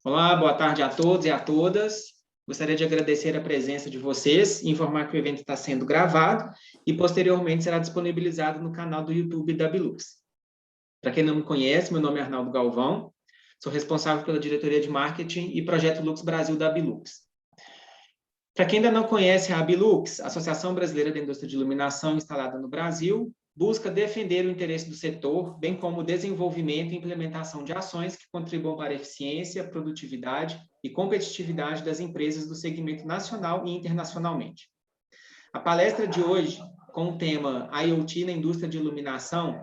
Olá, boa tarde a todos e a todas. Gostaria de agradecer a presença de vocês e informar que o evento está sendo gravado e posteriormente será disponibilizado no canal do YouTube da Bilux. Para quem não me conhece, meu nome é Arnaldo Galvão, sou responsável pela diretoria de marketing e projeto Lux Brasil da Bilux. Para quem ainda não conhece a Bilux, a Associação Brasileira da Indústria de Iluminação instalada no Brasil, busca defender o interesse do setor, bem como o desenvolvimento e implementação de ações que contribuam para a eficiência, produtividade e competitividade das empresas do segmento nacional e internacionalmente. A palestra de hoje, com o tema IoT na indústria de iluminação,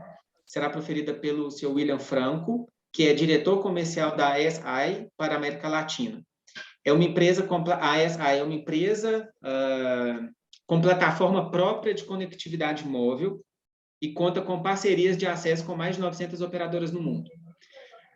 será proferida pelo Sr. William Franco, que é diretor comercial da ASI para a América Latina. A ASI é uma empresa com plataforma própria de conectividade móvel e conta com parcerias de acesso com mais de 900 operadoras no mundo.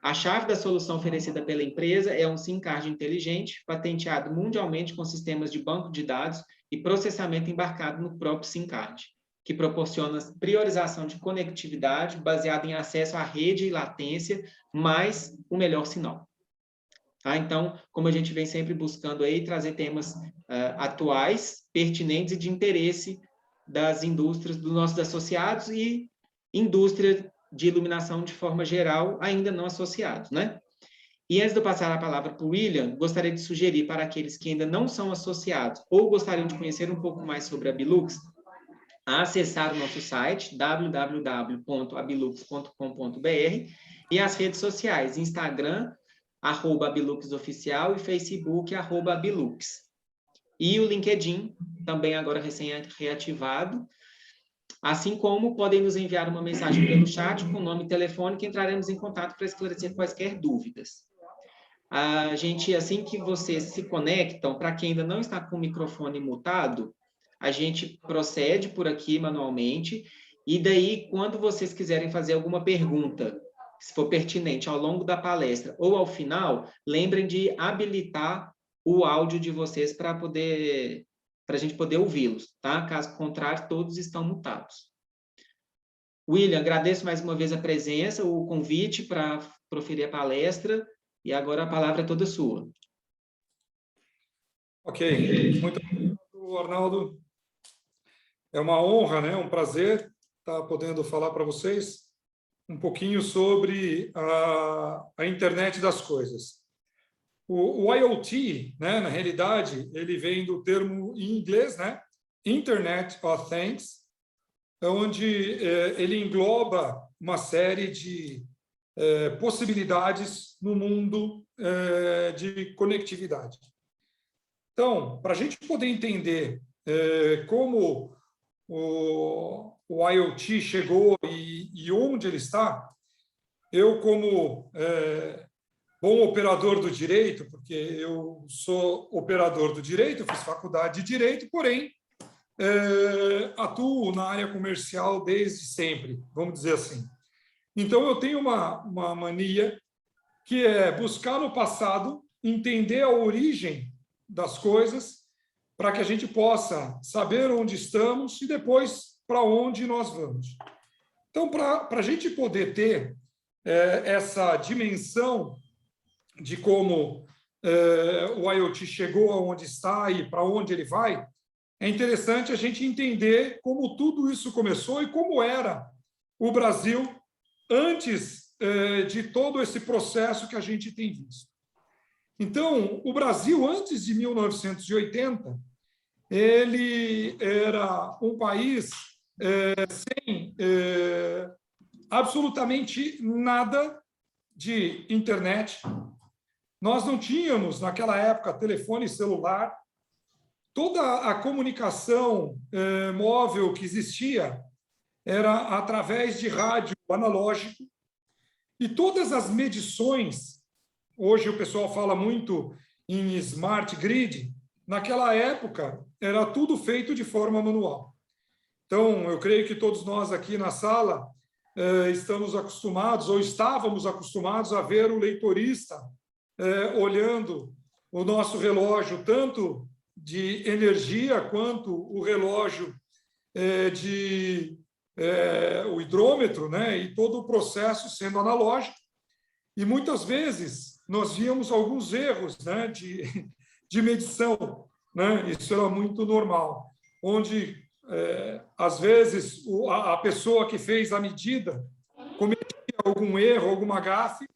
A chave da solução oferecida pela empresa é um SIM card inteligente, patenteado mundialmente com sistemas de banco de dados e processamento embarcado no próprio SIM card, que proporciona priorização de conectividade baseada em acesso à rede e latência, mais o melhor sinal. Então, como a gente vem sempre buscando aí, trazer temas atuais, pertinentes e de interesse das indústrias, dos nossos associados e indústria de iluminação de forma geral, ainda não associados, né? E antes de eu passar a palavra para o William, gostaria de sugerir para aqueles que ainda não são associados ou gostariam de conhecer um pouco mais sobre a Bilux, a acessar o nosso site, www.abilux.com.br, e as redes sociais, Instagram, @abiluxoficial e Facebook, @abilux. E o LinkedIn, também agora recém-reativado, assim como podem nos enviar uma mensagem pelo chat com nome e telefone que entraremos em contato para esclarecer quaisquer dúvidas. A gente, assim que vocês se conectam, para quem ainda não está com o microfone mutado, a gente procede por aqui manualmente, e daí, quando vocês quiserem fazer alguma pergunta, se for pertinente ao longo da palestra ou ao final, lembrem de habilitar o áudio de vocês para a gente poder ouvi-los, tá? Caso contrário, todos estão mutados. William, agradeço mais uma vez a presença, o convite para proferir a palestra, e agora a palavra é toda sua. Ok, muito obrigado, Arnaldo. É uma honra, né? Um prazer estar podendo falar para vocês um pouquinho sobre a internet das coisas. O IoT, né, na realidade, ele vem do termo em inglês, né, Internet of Things, onde ele engloba uma série de possibilidades no mundo de conectividade. Então, para a gente poder entender como o IoT chegou e onde ele está, eu, como bom operador do direito, porque eu sou operador do direito, eu fiz faculdade de direito, porém, atuo na área comercial desde sempre, vamos dizer assim. Então, eu tenho uma mania que é buscar no passado, entender a origem das coisas, para que a gente possa saber onde estamos e depois para onde nós vamos. Então, para a gente poder ter essa dimensão de como o IoT chegou aonde está e para onde ele vai, é interessante a gente entender como tudo isso começou e como era o Brasil antes de todo esse processo que a gente tem visto. Então, o Brasil, antes de 1980, ele era um país sem absolutamente nada de internet. Nós não tínhamos, naquela época, telefone celular. Toda a comunicação móvel que existia era através de rádio analógico. E todas as medições, hoje o pessoal fala muito em smart grid, naquela época era tudo feito de forma manual. Então, eu creio que todos nós aqui na sala estamos acostumados, ou estávamos acostumados a ver o leitorista olhando o nosso relógio, tanto de energia quanto o relógio o hidrômetro, né, e todo o processo sendo analógico. E muitas vezes nós víamos alguns erros, né, de medição, né? Isso era muito normal, onde, às vezes, a pessoa que fez a medida cometia algum erro, alguma gafe,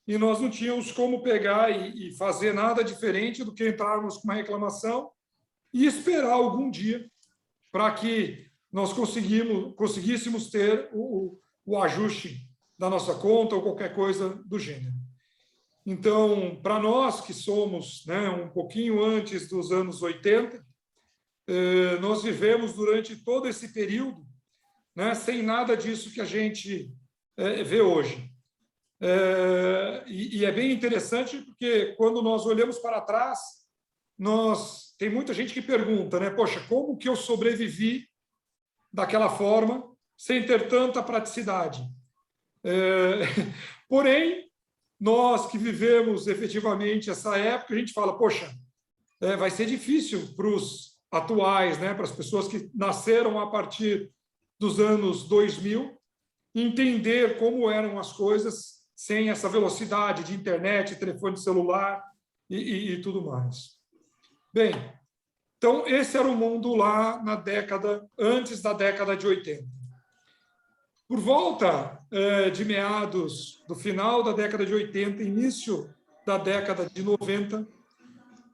e nós não tínhamos como pegar e fazer nada diferente do que entrarmos com uma reclamação e esperar algum dia para que nós conseguíssemos ter o ajuste da nossa conta ou qualquer coisa do gênero. Então, para nós que somos, né, um pouquinho antes dos anos 80, nós vivemos durante todo esse período, né, sem nada disso que a gente vê hoje. E é bem interessante porque quando nós olhamos para trás, tem muita gente que pergunta, né? Poxa, como que eu sobrevivi daquela forma sem ter tanta praticidade? Porém, nós que vivemos efetivamente essa época, a gente fala, poxa, vai ser difícil para os atuais, né? Para as pessoas que nasceram a partir dos anos 2000, entender como eram as coisas sem essa velocidade de internet, telefone celular e tudo mais. Bem, então esse era o mundo lá antes da década de 80. Por volta de meados do final da década de 80, início da década de 90,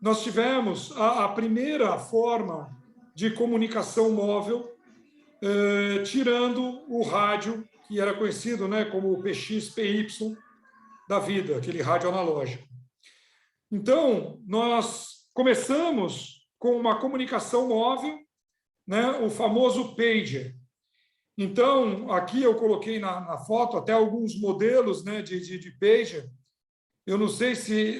nós tivemos a primeira forma de comunicação móvel, tirando o rádio, que era conhecido, né, como o PX-PY da vida, aquele rádio analógico. Então, nós começamos com uma comunicação móvel, né, o famoso pager. Então, aqui eu coloquei na foto até alguns modelos, né, de pager. Eu não sei se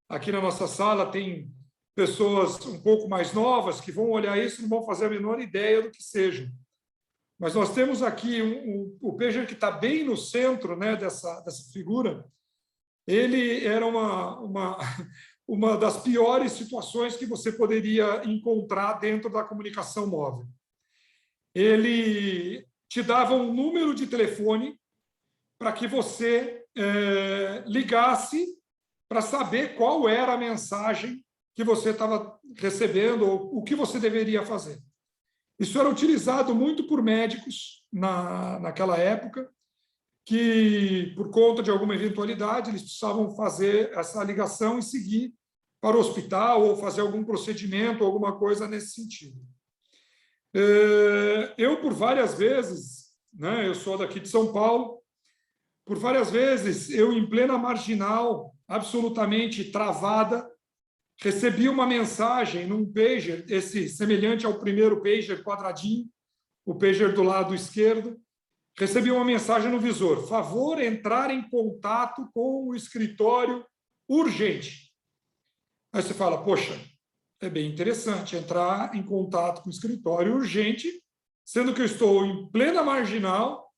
aqui na nossa sala tem pessoas um pouco mais novas que vão olhar isso e não vão fazer a menor ideia do que seja. Mas nós temos aqui o pager que está bem no centro, né, dessa figura. Ele era uma das piores situações que você poderia encontrar dentro da comunicação móvel. Ele te dava um número de telefone para que você ligasse para saber qual era a mensagem que você estava recebendo ou o que você deveria fazer. Isso era utilizado muito por médicos naquela época, que, por conta de alguma eventualidade, eles precisavam fazer essa ligação e seguir para o hospital ou fazer algum procedimento, alguma coisa nesse sentido. Eu, por várias vezes, né, eu sou daqui de São Paulo, por várias vezes, eu, em plena marginal, absolutamente travada, recebi uma mensagem num pager, esse semelhante ao primeiro pager quadradinho, o pager do lado esquerdo, recebi uma mensagem no visor: favor entrar em contato com o escritório urgente. Aí você fala, poxa, é bem interessante entrar em contato com o escritório urgente, sendo que eu estou em plena marginal,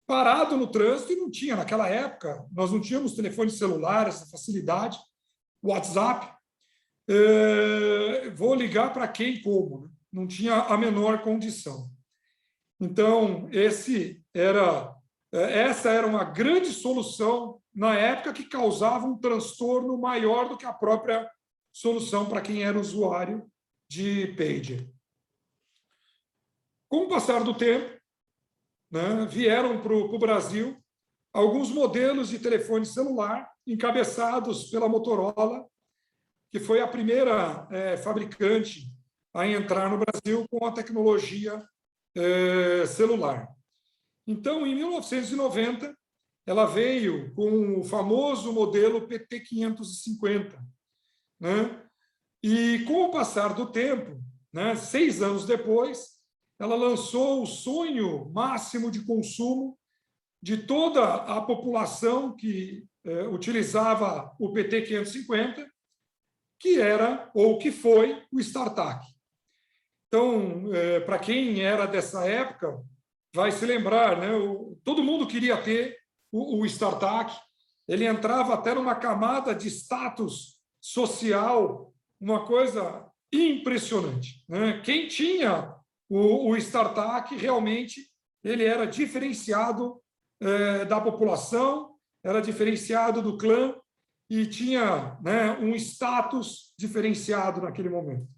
parado no trânsito, e não tinha, naquela época, nós não tínhamos telefone celular, essa facilidade, WhatsApp. Vou ligar para quem e como? Não tinha a menor condição. Então, essa era uma grande solução na época, que causava um transtorno maior do que a própria solução para quem era usuário de pager. Com o passar do tempo, né, vieram para o Brasil alguns modelos de telefone celular encabeçados pela Motorola, que foi a primeira fabricante a entrar no Brasil com a tecnologia celular. Então, em 1990, ela veio com o famoso modelo PT550, né? E, com o passar do tempo, né, 6 anos depois, ela lançou o sonho máximo de consumo de toda a população que utilizava o PT550, que era, ou que foi, o StarTAC. Então, para quem era dessa época, vai se lembrar, né? Todo mundo queria ter o StarTAC. Ele entrava até numa camada de status social, uma coisa impressionante, né? Quem tinha o StarTAC, realmente, ele era diferenciado da população, era diferenciado do clã e tinha, né, um status diferenciado naquele momento.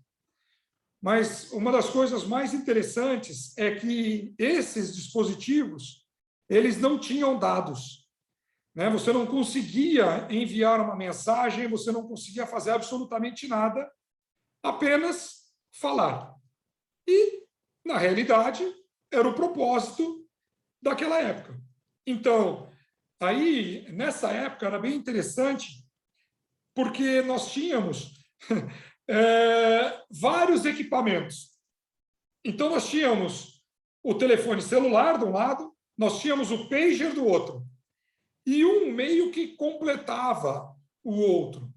Mas uma das coisas mais interessantes é que esses dispositivos, eles não tinham dados, né? Você não conseguia enviar uma mensagem, você não conseguia fazer absolutamente nada, apenas falar. E, na realidade, era o propósito daquela época. Então, aí, nessa época, era bem interessante, porque nós tínhamos vários equipamentos. Então, nós tínhamos o telefone celular de um lado, nós tínhamos o pager do outro, e um meio que completava o outro.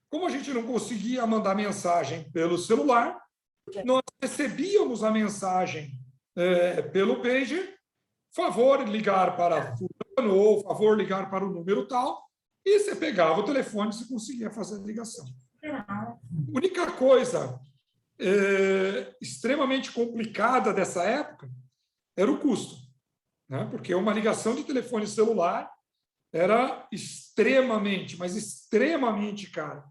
Como a gente não conseguia mandar mensagem pelo celular, nós recebíamos a mensagem pelo pager, favor ligar para fulano ou favor ligar para o número tal, e você pegava o telefone e você conseguia fazer a ligação. A única coisa extremamente complicada dessa época era o custo, né? Porque uma ligação de telefone celular era extremamente, mas extremamente cara.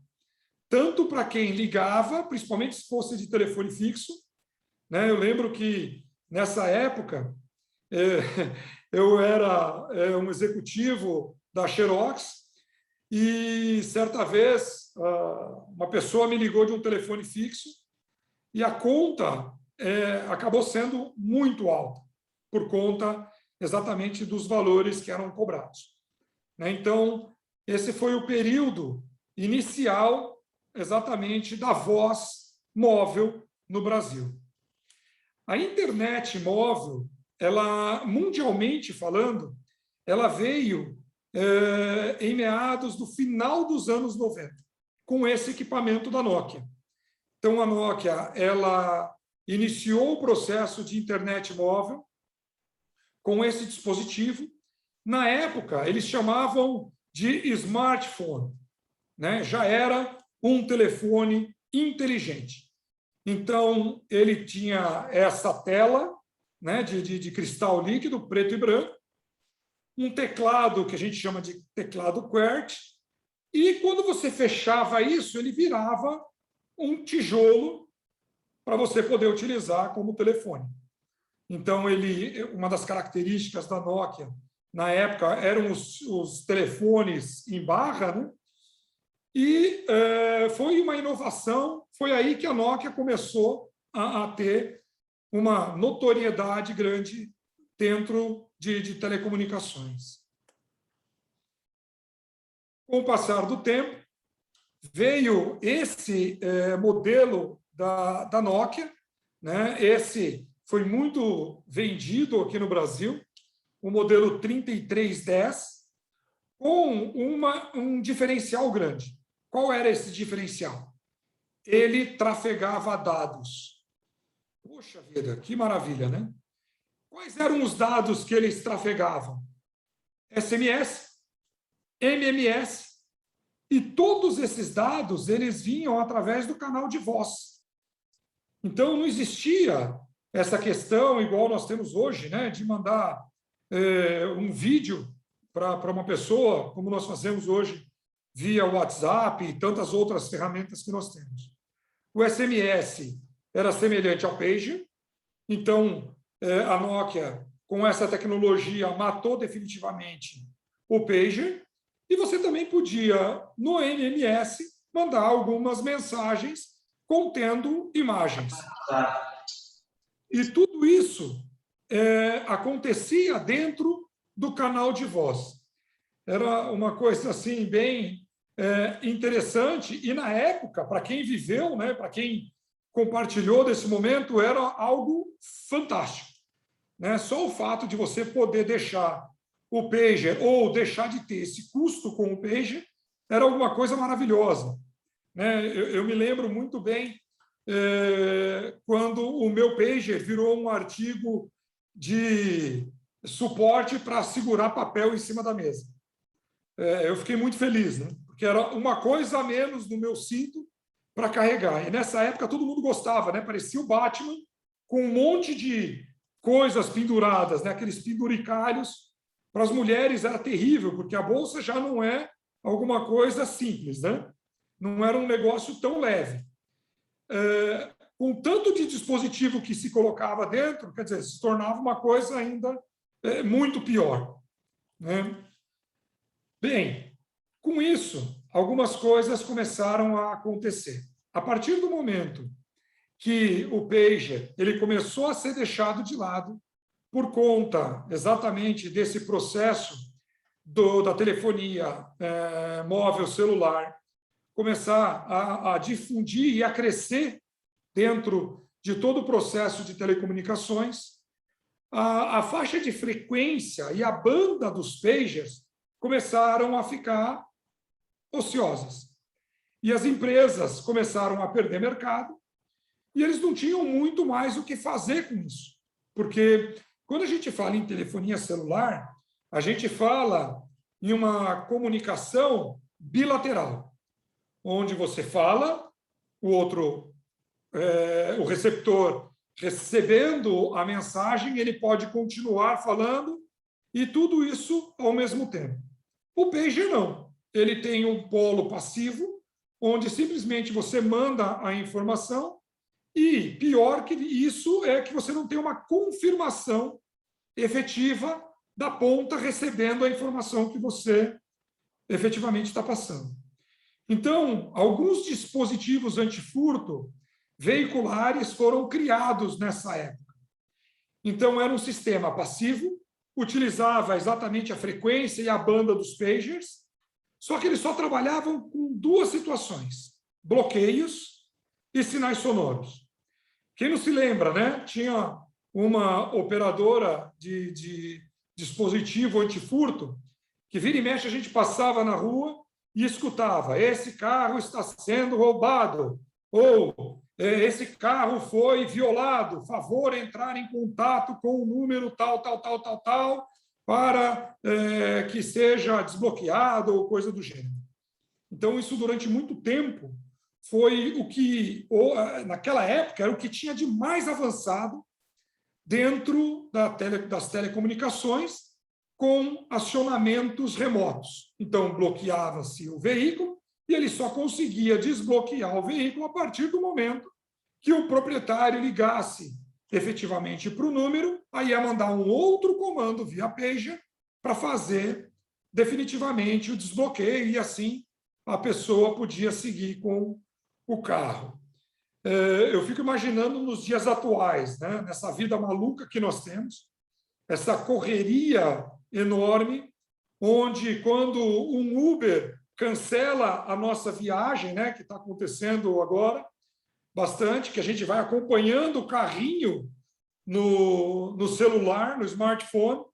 Tanto para quem ligava, principalmente se fosse de telefone fixo, né? Eu lembro que, nessa época, eu era um executivo da Xerox e, certa vez, uma pessoa me ligou de um telefone fixo e a conta acabou sendo muito alta, por conta exatamente dos valores que eram cobrados, né? Então, esse foi o período inicial exatamente da voz móvel no Brasil. A internet móvel, ela, mundialmente falando, ela veio em meados do final dos anos 90, com esse equipamento da Nokia. Então, a Nokia, ela iniciou o processo de internet móvel com esse dispositivo. Na época, eles chamavam de smartphone, né? Já era um telefone inteligente. Então, ele tinha essa tela, né, de cristal líquido, preto e branco, um teclado que a gente chama de teclado QWERTY, e quando você fechava isso, ele virava um tijolo para você poder utilizar como telefone. Então, uma das características da Nokia, na época, eram os telefones em barra, né? E foi uma inovação, foi aí que a Nokia começou a ter uma notoriedade grande dentro de telecomunicações. Com o passar do tempo, veio esse modelo da Nokia, né? Esse foi muito vendido aqui no Brasil, o modelo 3310, com um diferencial grande. Qual era esse diferencial? Ele trafegava dados. Poxa vida, que maravilha, né? Quais eram os dados que eles trafegavam? SMS, MMS, e todos esses dados eles vinham através do canal de voz. Então, não existia essa questão, igual nós temos hoje, né, de mandar um vídeo para uma pessoa, como nós fazemos hoje via WhatsApp e tantas outras ferramentas que nós temos. O SMS era semelhante ao pager, então a Nokia, com essa tecnologia, matou definitivamente o pager, e você também podia, no MMS, mandar algumas mensagens contendo imagens. E tudo isso acontecia dentro do canal de voz. Era uma coisa assim bem interessante, e na época, para quem viveu, né, para quem compartilhou desse momento, era algo fantástico, né? Só o fato de você poder deixar o pager ou deixar de ter esse custo com o pager era alguma coisa maravilhosa, né? Eu me lembro muito bem quando o meu pager virou um artigo de suporte para segurar papel em cima da mesa. Eu fiquei muito feliz, né? Porque era uma coisa a menos no meu cinto para carregar. E nessa época todo mundo gostava, né? Parecia o Batman com um monte de coisas penduradas, né? Aqueles penduricalhos Para as mulheres era terrível, porque a bolsa já não é alguma coisa simples, né? Não era um negócio tão leve. Com tanto de dispositivo que se colocava dentro, quer dizer, se tornava uma coisa ainda muito pior, né? Bem, com isso, algumas coisas começaram a acontecer. A partir do momento que o pager ele começou a ser deixado de lado por conta exatamente desse processo da telefonia móvel celular começar a difundir e a crescer dentro de todo o processo de telecomunicações, a faixa de frequência e a banda dos pagers começaram a ficar ociosas. E as empresas começaram a perder mercado e eles não tinham muito mais o que fazer com isso. Porque quando a gente fala em telefonia celular, a gente fala em uma comunicação bilateral, onde você fala, o receptor recebendo a mensagem, ele pode continuar falando e tudo isso ao mesmo tempo. O pager não. Ele tem um polo passivo, onde simplesmente você manda a informação e, pior que isso, é que você não tem uma confirmação efetiva da ponta recebendo a informação que você efetivamente está passando. Então, alguns dispositivos antifurto veiculares foram criados nessa época. Então, era um sistema passivo, utilizava exatamente a frequência e a banda dos pagers, só que eles só trabalhavam com duas situações: bloqueios e sinais sonoros. Quem não se lembra, né? Tinha uma operadora de dispositivo antifurto que vira e mexe a gente passava na rua e escutava: esse carro está sendo roubado, ou esse carro foi violado, favor entrar em contato com o número tal, para que seja desbloqueado ou coisa do gênero. Então, isso durante muito tempo foi o que, naquela época, era o que tinha de mais avançado dentro das telecomunicações, com acionamentos remotos. Então, bloqueava-se o veículo e ele só conseguia desbloquear o veículo a partir do momento que o proprietário ligasse efetivamente para o número, aí ia mandar um outro comando via pager para fazer definitivamente o desbloqueio e assim a pessoa podia seguir com o carro. Eu fico imaginando nos dias atuais, né, nessa vida maluca que nós temos, essa correria enorme, onde quando um Uber cancela a nossa viagem, né, que está acontecendo agora bastante, que a gente vai acompanhando o carrinho no celular, no smartphone,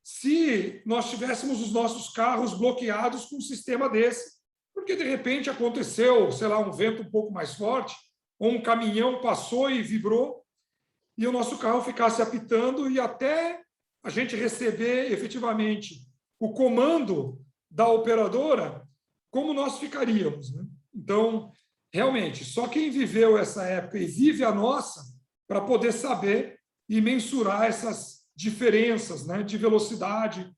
se nós tivéssemos os nossos carros bloqueados com um sistema desse, porque de repente aconteceu, sei lá, um vento um pouco mais forte, ou um caminhão passou e vibrou, e o nosso carro ficasse apitando e até a gente receber efetivamente o comando da operadora, como nós ficaríamos, né? Então, realmente, só quem viveu essa época e vive a nossa para poder saber e mensurar essas diferenças, né, de velocidade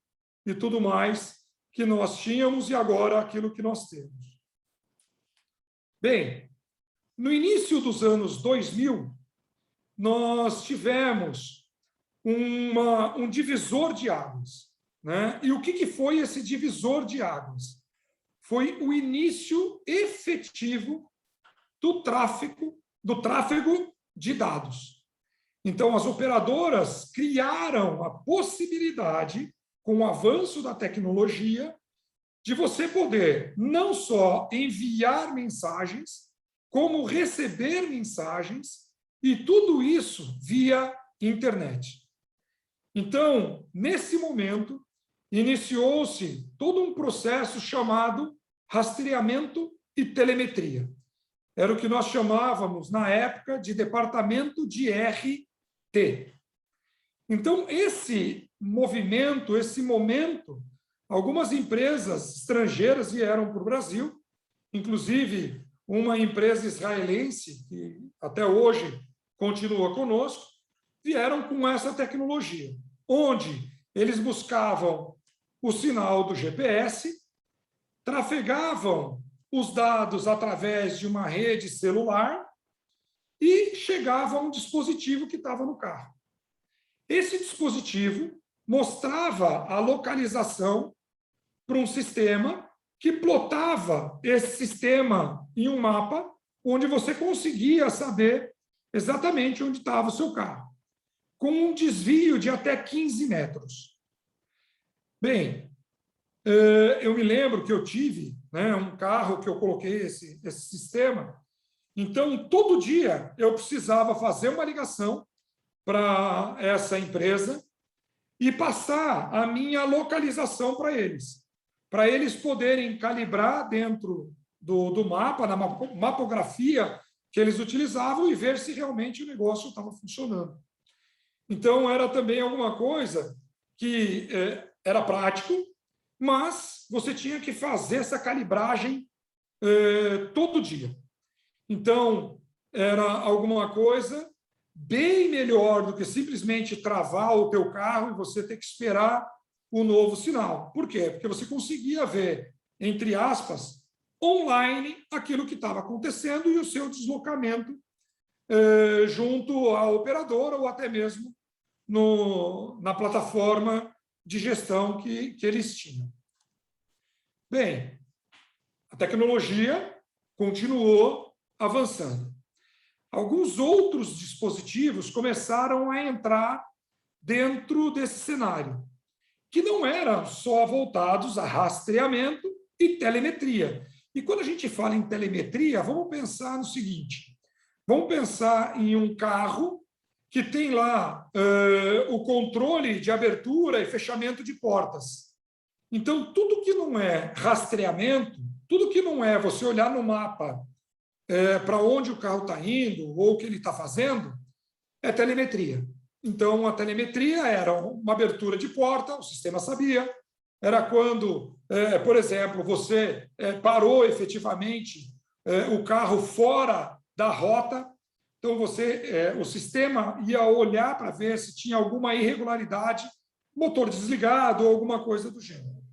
e tudo mais que nós tínhamos e agora aquilo que nós temos. Bem, no início dos anos 2000, nós tivemos um divisor de águas, né? E o que foi esse divisor de águas? Foi o início efetivo do tráfego de dados. Então, as operadoras criaram a possibilidade, com o avanço da tecnologia, de você poder não só enviar mensagens, como receber mensagens, e tudo isso via internet. Então, nesse momento, iniciou-se todo um processo chamado rastreamento e telemetria. Era o que nós chamávamos, na época, de departamento de RT. Então, esse movimento, esse momento, algumas empresas estrangeiras vieram para o Brasil, inclusive uma empresa israelense, que até hoje continua conosco, vieram com essa tecnologia, onde eles buscavam o sinal do GPS, trafegavam os dados através de uma rede celular e chegavam a um dispositivo que estava no carro. Esse dispositivo mostrava a localização para um sistema que plotava esse sistema em um mapa, onde você conseguia saber exatamente onde estava o seu carro, com um desvio de até 15 metros. Bem, eu me lembro que eu tive, né, um carro que eu coloquei esse sistema, então, todo dia eu precisava fazer uma ligação para essa empresa e passar a minha localização para eles poderem calibrar dentro do mapa, na mapografia que eles utilizavam e ver se realmente o negócio estava funcionando. Então, era também alguma coisa que era prático, mas você tinha que fazer essa calibragem todo dia. Então, era alguma coisa bem melhor do que simplesmente travar o teu carro e você ter que esperar o novo sinal. Por quê? Porque você conseguia ver, entre aspas, online aquilo que estava acontecendo e o seu deslocamento junto à operadora ou até mesmo na plataforma de gestão que eles tinham. Bem, a tecnologia continuou avançando. Alguns outros dispositivos começaram a entrar dentro desse cenário, que não eram só voltados a rastreamento e telemetria. E quando a gente fala em telemetria, vamos pensar no seguinte: vamos pensar em um carro que tem lá o controle de abertura e fechamento de portas. Então, tudo que não é rastreamento, tudo que não é você olhar no mapa para onde o carro está indo ou o que ele está fazendo, é telemetria. Então, a telemetria era uma abertura de porta, o sistema sabia, era quando, por exemplo, você parou efetivamente o carro fora da rota, então o sistema ia olhar para ver se tinha alguma irregularidade, motor desligado ou alguma coisa do gênero.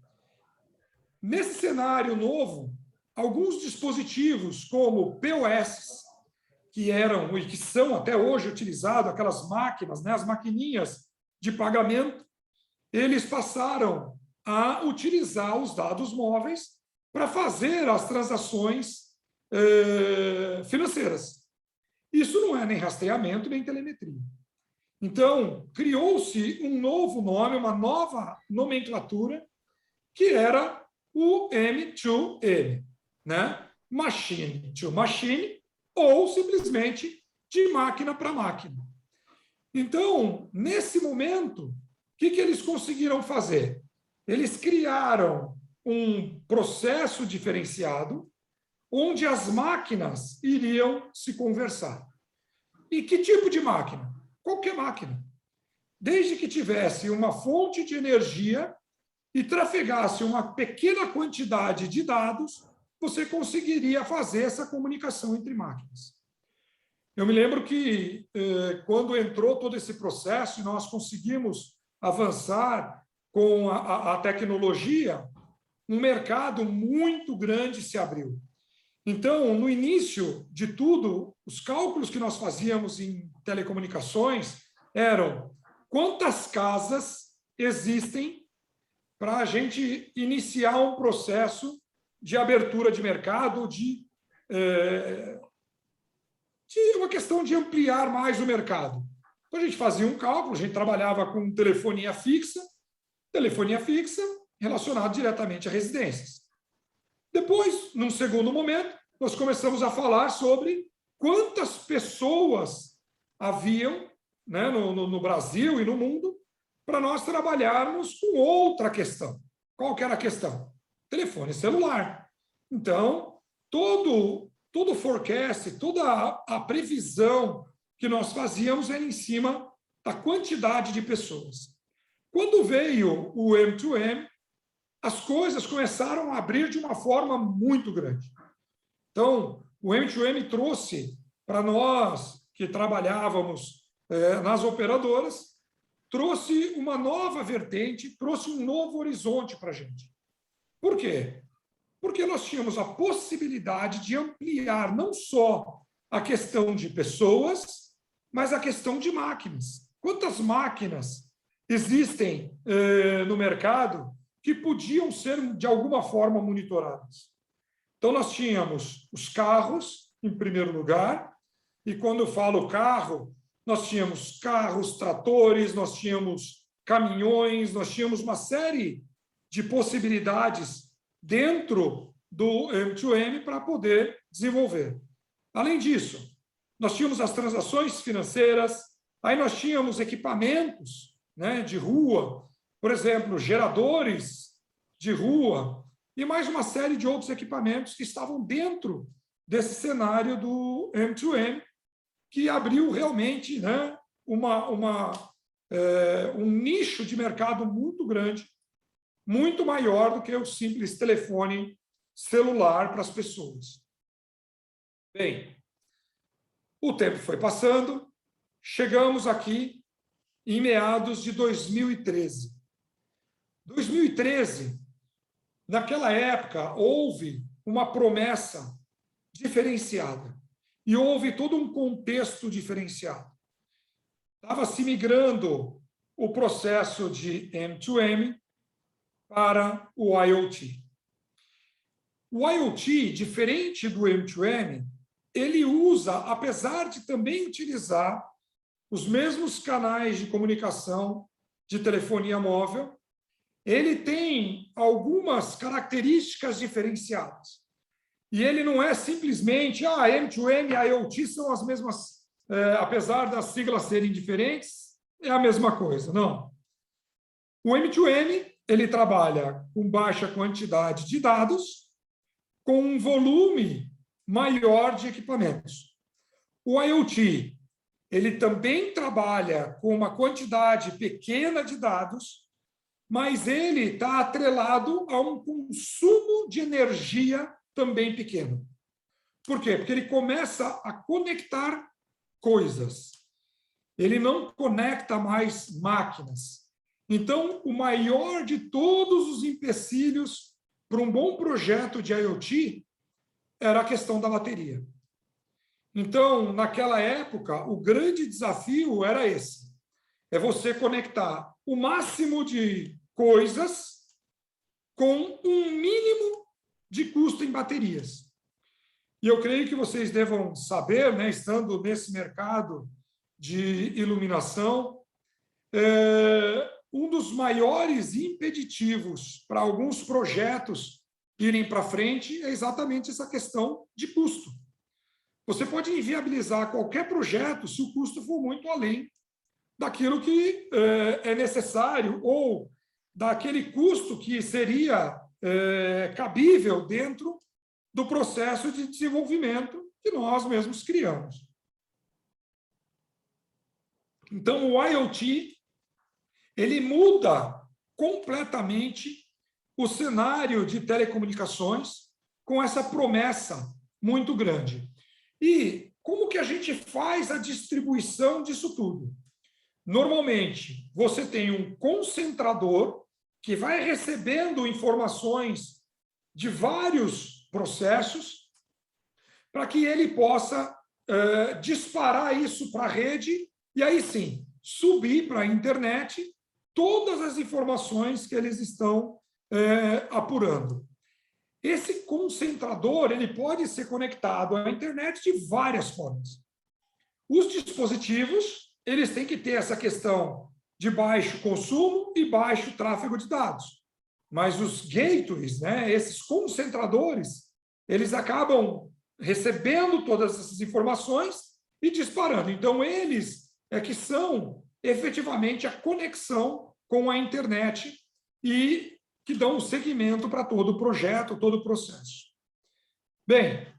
Nesse cenário novo, alguns dispositivos como POS, que eram e que são até hoje utilizados, aquelas máquinas, né, as maquininhas de pagamento, eles passaram a utilizar os dados móveis para fazer as transações financeiras. Isso não é nem rastreamento, nem telemetria. Então, criou-se um novo nome, uma nova nomenclatura, que era o M2M, né? Machine to machine, ou simplesmente de máquina para máquina. Então, nesse momento, o que eles conseguiram fazer? Eles criaram um processo diferenciado onde as máquinas iriam se conversar. E que tipo de máquina? Qualquer máquina. Desde que tivesse uma fonte de energia e trafegasse uma pequena quantidade de dados, você conseguiria fazer essa comunicação entre máquinas. Eu me lembro que, quando entrou todo esse processo e nós conseguimos avançar com a tecnologia, um mercado muito grande se abriu. Então, no início de tudo, os cálculos que nós fazíamos em telecomunicações eram quantas casas existem para a gente iniciar um processo de abertura de mercado, de uma questão de ampliar mais o mercado. Então, a gente fazia um cálculo, a gente trabalhava com telefonia fixa relacionada diretamente a residências. Depois, num segundo momento, nós começamos a falar sobre quantas pessoas haviam, né, no Brasil e no mundo, para nós trabalharmos com outra questão. Qual que era a questão? Telefone celular. Então, todo o forecast, toda a previsão que nós fazíamos era em cima da quantidade de pessoas. Quando veio o M2M, as coisas começaram a abrir de uma forma muito grande. Então, o M2M trouxe para nós que trabalhávamos nas operadoras trouxe uma nova vertente, trouxe um novo horizonte para a gente. Por quê? Porque nós tínhamos a possibilidade de ampliar não só a questão de pessoas, mas a questão de máquinas. Quantas máquinas existem no mercado que podiam ser, de alguma forma, monitoradas? Então, nós tínhamos os carros, em primeiro lugar, e quando eu falo carro, nós tínhamos carros, tratores, nós tínhamos caminhões, nós tínhamos uma série de possibilidades dentro do M2M para poder desenvolver. Além disso, nós tínhamos as transações financeiras, aí nós tínhamos equipamentos, né, de rua, por exemplo, geradores de rua, e mais uma série de outros equipamentos que estavam dentro desse cenário do M2M, que abriu realmente, né, um nicho de mercado muito grande, muito maior do que o simples telefone celular para as pessoas. Bem, o tempo foi passando, chegamos aqui em meados de 2013. 2013, naquela época, houve uma promessa diferenciada e houve todo um contexto diferenciado. Estava se migrando o processo de M2M para o IoT. O IoT, diferente do M2M, ele usa, apesar de também utilizar os mesmos canais de comunicação de telefonia móvel, ele tem algumas características diferenciadas. E ele não é simplesmente, M2M e IoT são as mesmas, apesar das siglas serem diferentes, é a mesma coisa. Não. O M2M, ele trabalha com baixa quantidade de dados, com um volume maior de equipamentos. O IoT, ele também trabalha com uma quantidade pequena de dados, mas ele está atrelado a um consumo de energia também pequeno. Por quê? Porque ele começa a conectar coisas. Ele não conecta mais máquinas. Então, o maior de todos os empecilhos para um bom projeto de IoT era a questão da bateria. Então, naquela época, o grande desafio era esse. É você conectar o máximo de coisas com um mínimo de custo em baterias. E eu creio que vocês devam saber, né, estando nesse mercado de iluminação, um dos maiores impeditivos para alguns projetos irem para frente é exatamente essa questão de custo. Você pode inviabilizar qualquer projeto se o custo for muito além daquilo que é necessário ou daquele custo que seria cabível dentro do processo de desenvolvimento que nós mesmos criamos. Então, o IoT, ele muda completamente o cenário de telecomunicações com essa promessa muito grande. E como que a gente faz a distribuição disso tudo? Normalmente, você tem um concentrador que vai recebendo informações de vários processos para que ele possa disparar isso para a rede e aí sim subir para a internet todas as informações que eles estão apurando. Esse concentrador ele pode ser conectado à internet de várias formas. Os dispositivos eles têm que ter essa questão de baixo consumo e baixo tráfego de dados. Mas os gateways, né, esses concentradores, eles acabam recebendo todas essas informações e disparando. Então, eles é que são efetivamente a conexão com a internet e que dão um segmento para todo o projeto, todo o processo. Bem,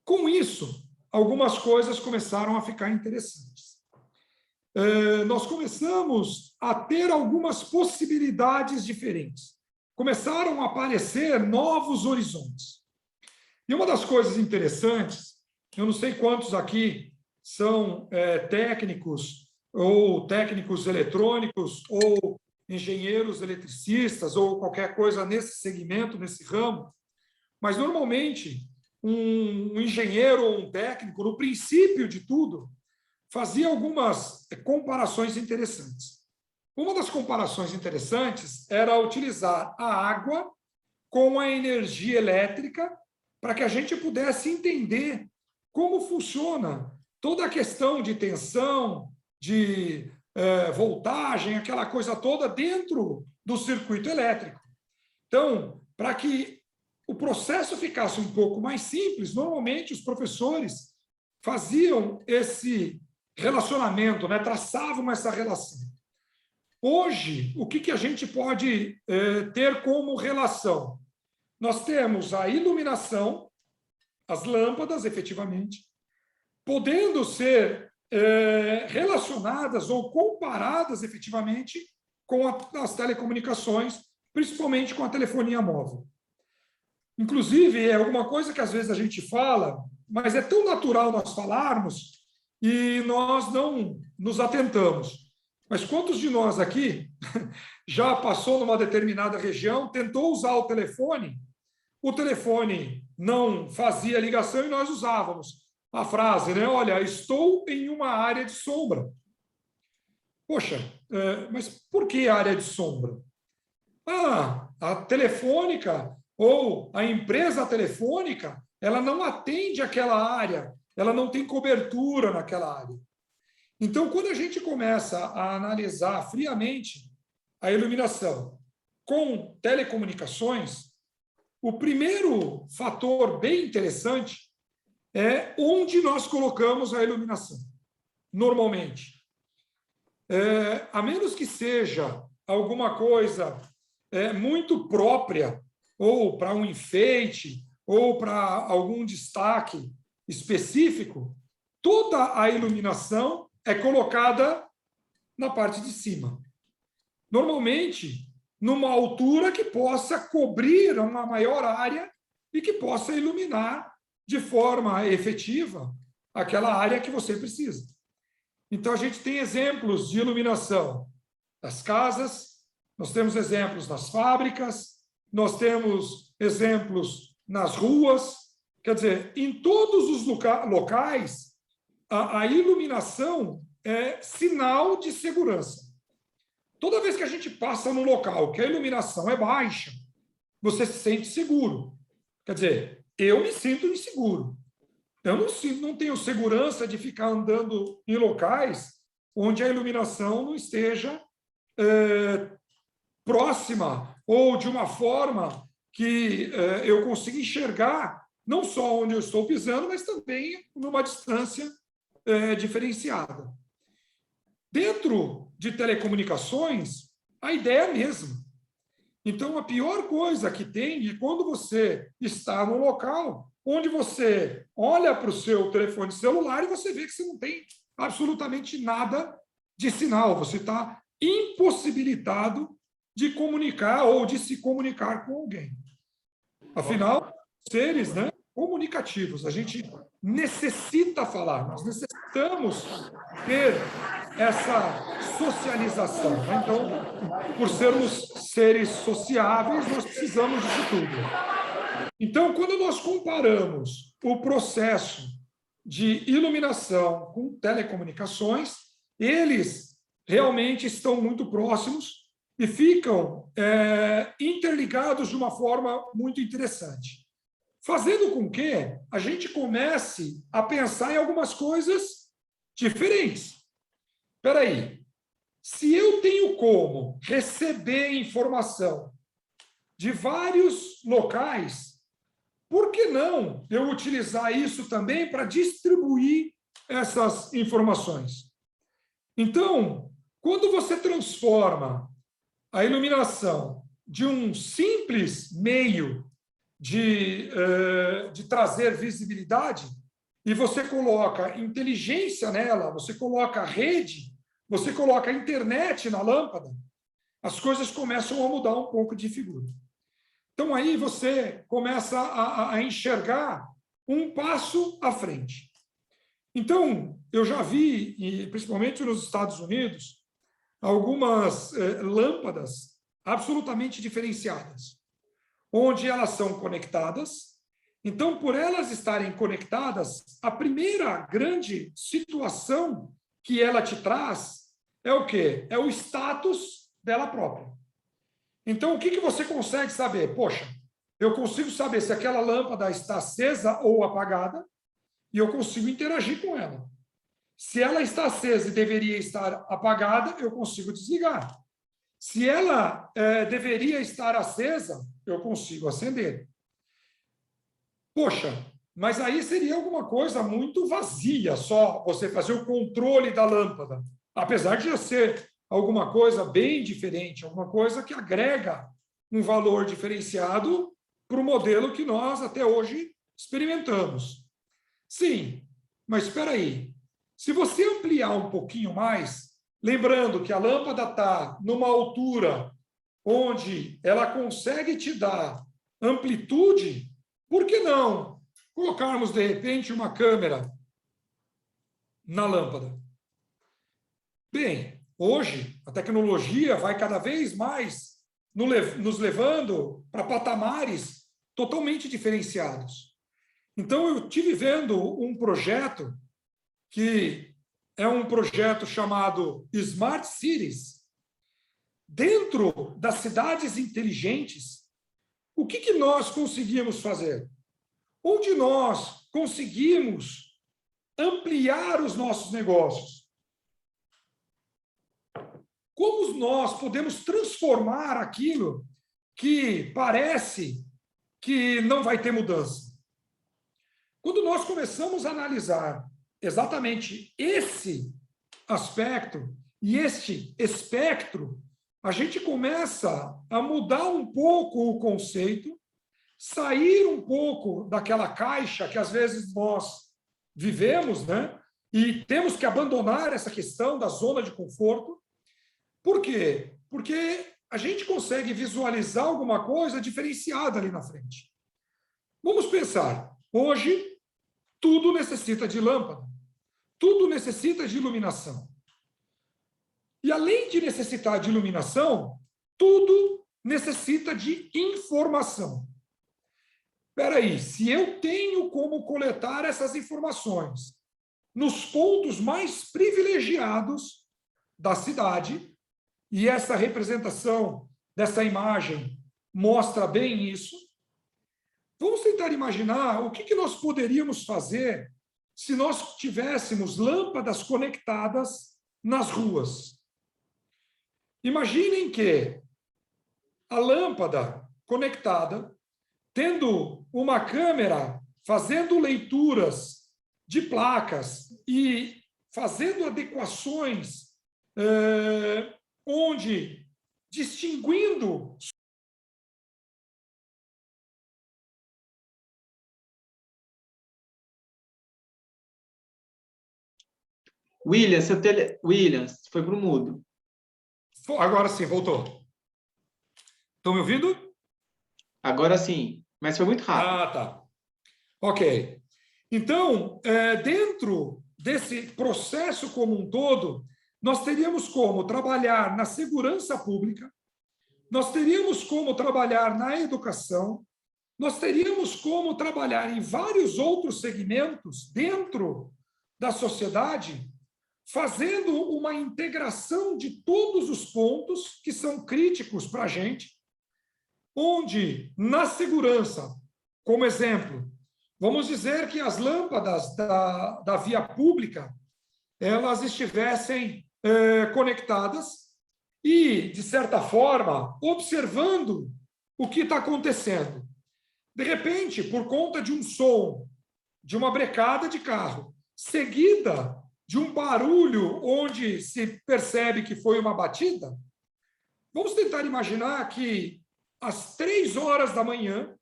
com isso, algumas coisas começaram a ficar interessantes. Nós começamos a ter algumas possibilidades diferentes. Começaram a aparecer novos horizontes. E uma das coisas interessantes, eu não sei quantos aqui são técnicos ou técnicos eletrônicos, ou engenheiros eletricistas, ou qualquer coisa nesse segmento, nesse ramo. Mas, normalmente, um engenheiro ou um técnico, no princípio de tudo, fazia algumas comparações interessantes. Uma das comparações interessantes era utilizar a água com a energia elétrica para que a gente pudesse entender como funciona toda a questão de tensão, de voltagem, aquela coisa toda dentro do circuito elétrico. Então, para que o processo ficasse um pouco mais simples, normalmente os professores faziam esse relacionamento, né? Traçavam essa relação. Hoje, o que a gente pode ter como relação? Nós temos a iluminação, as lâmpadas, efetivamente, podendo ser relacionadas ou comparadas, efetivamente, com as telecomunicações, principalmente com a telefonia móvel. Inclusive, é alguma coisa que às vezes a gente fala, mas é tão natural nós falarmos e nós não nos atentamos. Mas quantos de nós aqui já passou numa determinada região, tentou usar o telefone não fazia ligação e nós usávamos a frase, né? Olha, estou em uma área de sombra. Poxa, mas por que área de sombra? A telefônica ou a empresa telefônica, ela não atende aquela área, ela não tem cobertura naquela área. Então, quando a gente começa a analisar friamente a iluminação com telecomunicações, o primeiro fator bem interessante é onde nós colocamos a iluminação, normalmente. A menos que seja alguma coisa muito própria, ou para um enfeite, ou para algum destaque específico, toda a iluminação é colocada na parte de cima. Normalmente, numa altura que possa cobrir uma maior área e que possa iluminar de forma efetiva aquela área que você precisa. Então, a gente tem exemplos de iluminação das casas, nós temos exemplos nas fábricas, nós temos exemplos nas ruas. Quer dizer, em todos os locais, a iluminação é sinal de segurança. Toda vez que a gente passa num local que a iluminação é baixa, você se sente seguro. Quer dizer, eu me sinto inseguro. Eu não tenho segurança de ficar andando em locais onde a iluminação não esteja próxima ou de uma forma que eu consiga enxergar não só onde eu estou pisando, mas também numa distância diferenciada. Dentro de telecomunicações, a ideia é a mesma. Então, a pior coisa que tem é quando você está num local onde você olha para o seu telefone celular e você vê que você não tem absolutamente nada de sinal. Você está impossibilitado de comunicar ou de se comunicar com alguém. Afinal, seres, né, comunicativos, a gente necessita falar, nós necessitamos ter essa socialização. Né? Então, por sermos seres sociáveis, nós precisamos disso tudo. Então, quando nós comparamos o processo de iluminação com telecomunicações, eles realmente estão muito próximos e ficam interligados de uma forma muito interessante, fazendo com que a gente comece a pensar em algumas coisas diferentes. Espera aí, se eu tenho como receber informação de vários locais, por que não eu utilizar isso também para distribuir essas informações? Então, quando você transforma a iluminação de um simples meio de trazer visibilidade e você coloca inteligência nela, você coloca rede, você coloca a internet na lâmpada, as coisas começam a mudar um pouco de figura. Então, aí você começa a enxergar um passo à frente. Então, eu já vi, e principalmente nos Estados Unidos, algumas lâmpadas absolutamente diferenciadas, onde elas são conectadas. Então, por elas estarem conectadas, a primeira grande situação que ela te traz é o quê? É o status dela própria. Então, o que você consegue saber? Poxa, eu consigo saber se aquela lâmpada está acesa ou apagada e eu consigo interagir com ela. Se ela está acesa e deveria estar apagada, eu consigo desligar. Se ela deveria estar acesa, eu consigo acender. Poxa, mas aí seria alguma coisa muito vazia, só você fazer o controle da lâmpada. Apesar de ser alguma coisa bem diferente, alguma coisa que agrega um valor diferenciado para o modelo que nós até hoje experimentamos. Sim, mas espera aí. Se você ampliar um pouquinho mais, lembrando que a lâmpada está numa altura onde ela consegue te dar amplitude, por que não colocarmos, de repente, uma câmera na lâmpada? Bem, hoje a tecnologia vai cada vez mais nos levando para patamares totalmente diferenciados. Então, eu estive vendo um projeto que é um projeto chamado Smart Cities. Dentro das cidades inteligentes, o que nós conseguimos fazer? Onde nós conseguimos ampliar os nossos negócios? Como nós podemos transformar aquilo que parece que não vai ter mudança? Quando nós começamos a analisar exatamente esse aspecto e este espectro, a gente começa a mudar um pouco o conceito, sair um pouco daquela caixa que às vezes nós vivemos, né? E temos que abandonar essa questão da zona de conforto. Por quê? Porque a gente consegue visualizar alguma coisa diferenciada ali na frente. Vamos pensar, hoje tudo necessita de lâmpada, tudo necessita de iluminação. E além de necessitar de iluminação, tudo necessita de informação. Espera aí, se eu tenho como coletar essas informações nos pontos mais privilegiados da cidade, e essa representação dessa imagem mostra bem isso, vamos tentar imaginar o que nós poderíamos fazer se nós tivéssemos lâmpadas conectadas nas ruas. Imaginem que a lâmpada conectada, tendo uma câmera fazendo leituras de placas e fazendo adequações onde distinguindo William, foi para o mudo. Agora sim, voltou. Estão me ouvindo? Agora sim, mas foi muito rápido. Ah, tá. Ok. Então, dentro desse processo como um todo, nós teríamos como trabalhar na segurança pública, nós teríamos como trabalhar na educação, nós teríamos como trabalhar em vários outros segmentos dentro da sociedade, fazendo uma integração de todos os pontos que são críticos para a gente, onde, na segurança, como exemplo, vamos dizer que as lâmpadas da via pública elas estivessem conectadas e, de certa forma, observando o que está acontecendo. De repente, por conta de um som, de uma brecada de carro, seguida de um barulho onde se percebe que foi uma batida, vamos tentar imaginar que às 3 horas da manhã,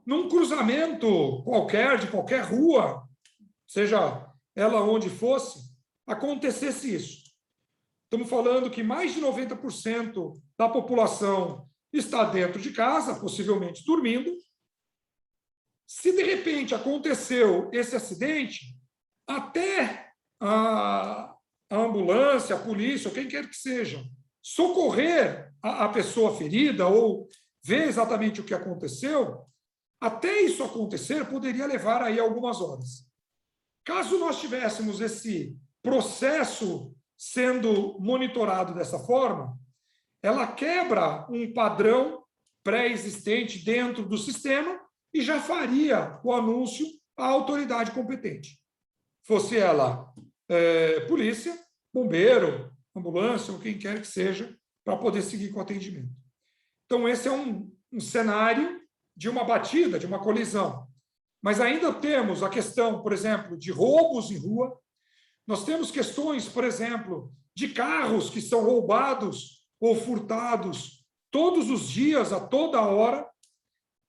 num cruzamento qualquer, de qualquer rua, seja ela onde fosse, acontecesse isso. Estamos falando que mais de 90% da população está dentro de casa, possivelmente dormindo. Se de repente aconteceu esse acidente, até a ambulância, a polícia, ou quem quer que seja, socorrer a pessoa ferida ou ver exatamente o que aconteceu, até isso acontecer, poderia levar aí algumas horas. Caso nós tivéssemos esse processo sendo monitorado dessa forma, ela quebra um padrão pré-existente dentro do sistema e já faria o anúncio à autoridade competente. Fosse ela polícia, bombeiro, ambulância, ou quem quer que seja, para poder seguir com o atendimento. Então, esse é um cenário de uma batida, de uma colisão. Mas ainda temos a questão, por exemplo, de roubos em rua. Nós temos questões, por exemplo, de carros que são roubados ou furtados todos os dias, a toda hora,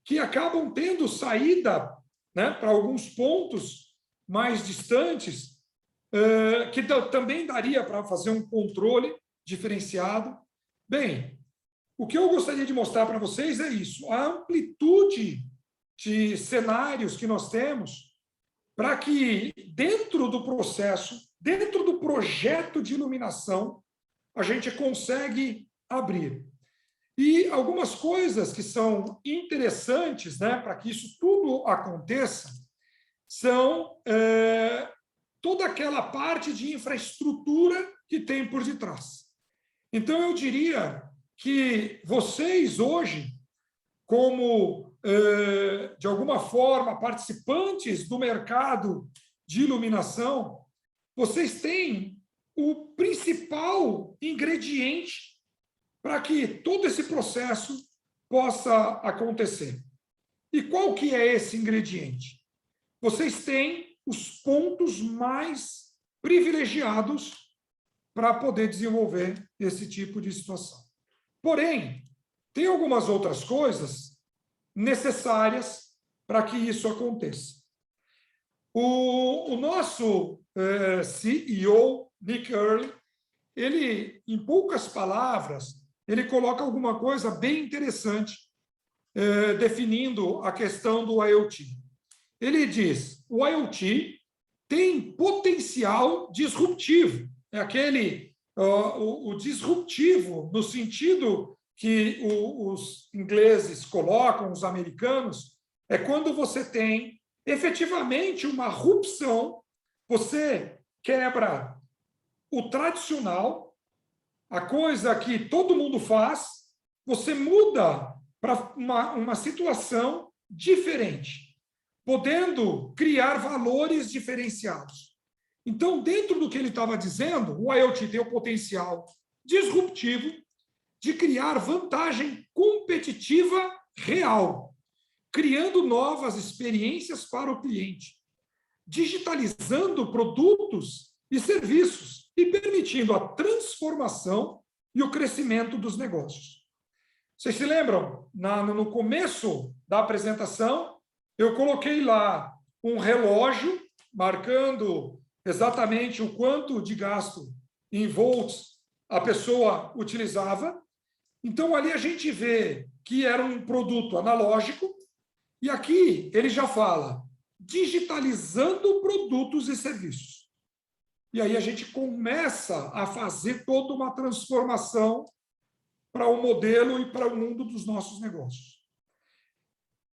que acabam tendo saída, né, para alguns pontos mais distantes, que também daria para fazer um controle diferenciado. Bem, o que eu gostaria de mostrar para vocês é isso, a amplitude de cenários que nós temos para que, dentro do processo, dentro do projeto de iluminação, a gente consegue abrir. E algumas coisas que são interessantes, né, para que isso tudo aconteça, são toda aquela parte de infraestrutura que tem por detrás. Então, eu diria que vocês hoje, como, de alguma forma, participantes do mercado de iluminação, vocês têm o principal ingrediente para que todo esse processo possa acontecer. E qual que é esse ingrediente? Vocês têm os pontos mais privilegiados para poder desenvolver esse tipo de situação. Porém, tem algumas outras coisas necessárias para que isso aconteça. O nosso CEO, Nick Early, ele, em poucas palavras, ele coloca alguma coisa bem interessante, definindo a questão do IoT. Ele diz, o IoT tem potencial disruptivo, é aquele, o disruptivo, no sentido que os ingleses colocam, os americanos, é quando você tem efetivamente uma rupção, você quebra o tradicional, a coisa que todo mundo faz, você muda para uma situação diferente, podendo criar valores diferenciados. Então, dentro do que ele estava dizendo, o IoT tem o potencial disruptivo de criar vantagem competitiva real, criando novas experiências para o cliente, digitalizando produtos e serviços e permitindo a transformação e o crescimento dos negócios. Vocês se lembram? No começo da apresentação, eu coloquei lá um relógio marcando exatamente o quanto de gasto em volts a pessoa utilizava. Então, ali a gente vê que era um produto analógico, e aqui ele já fala digitalizando produtos e serviços. E aí a gente começa a fazer toda uma transformação para o modelo e para o mundo dos nossos negócios.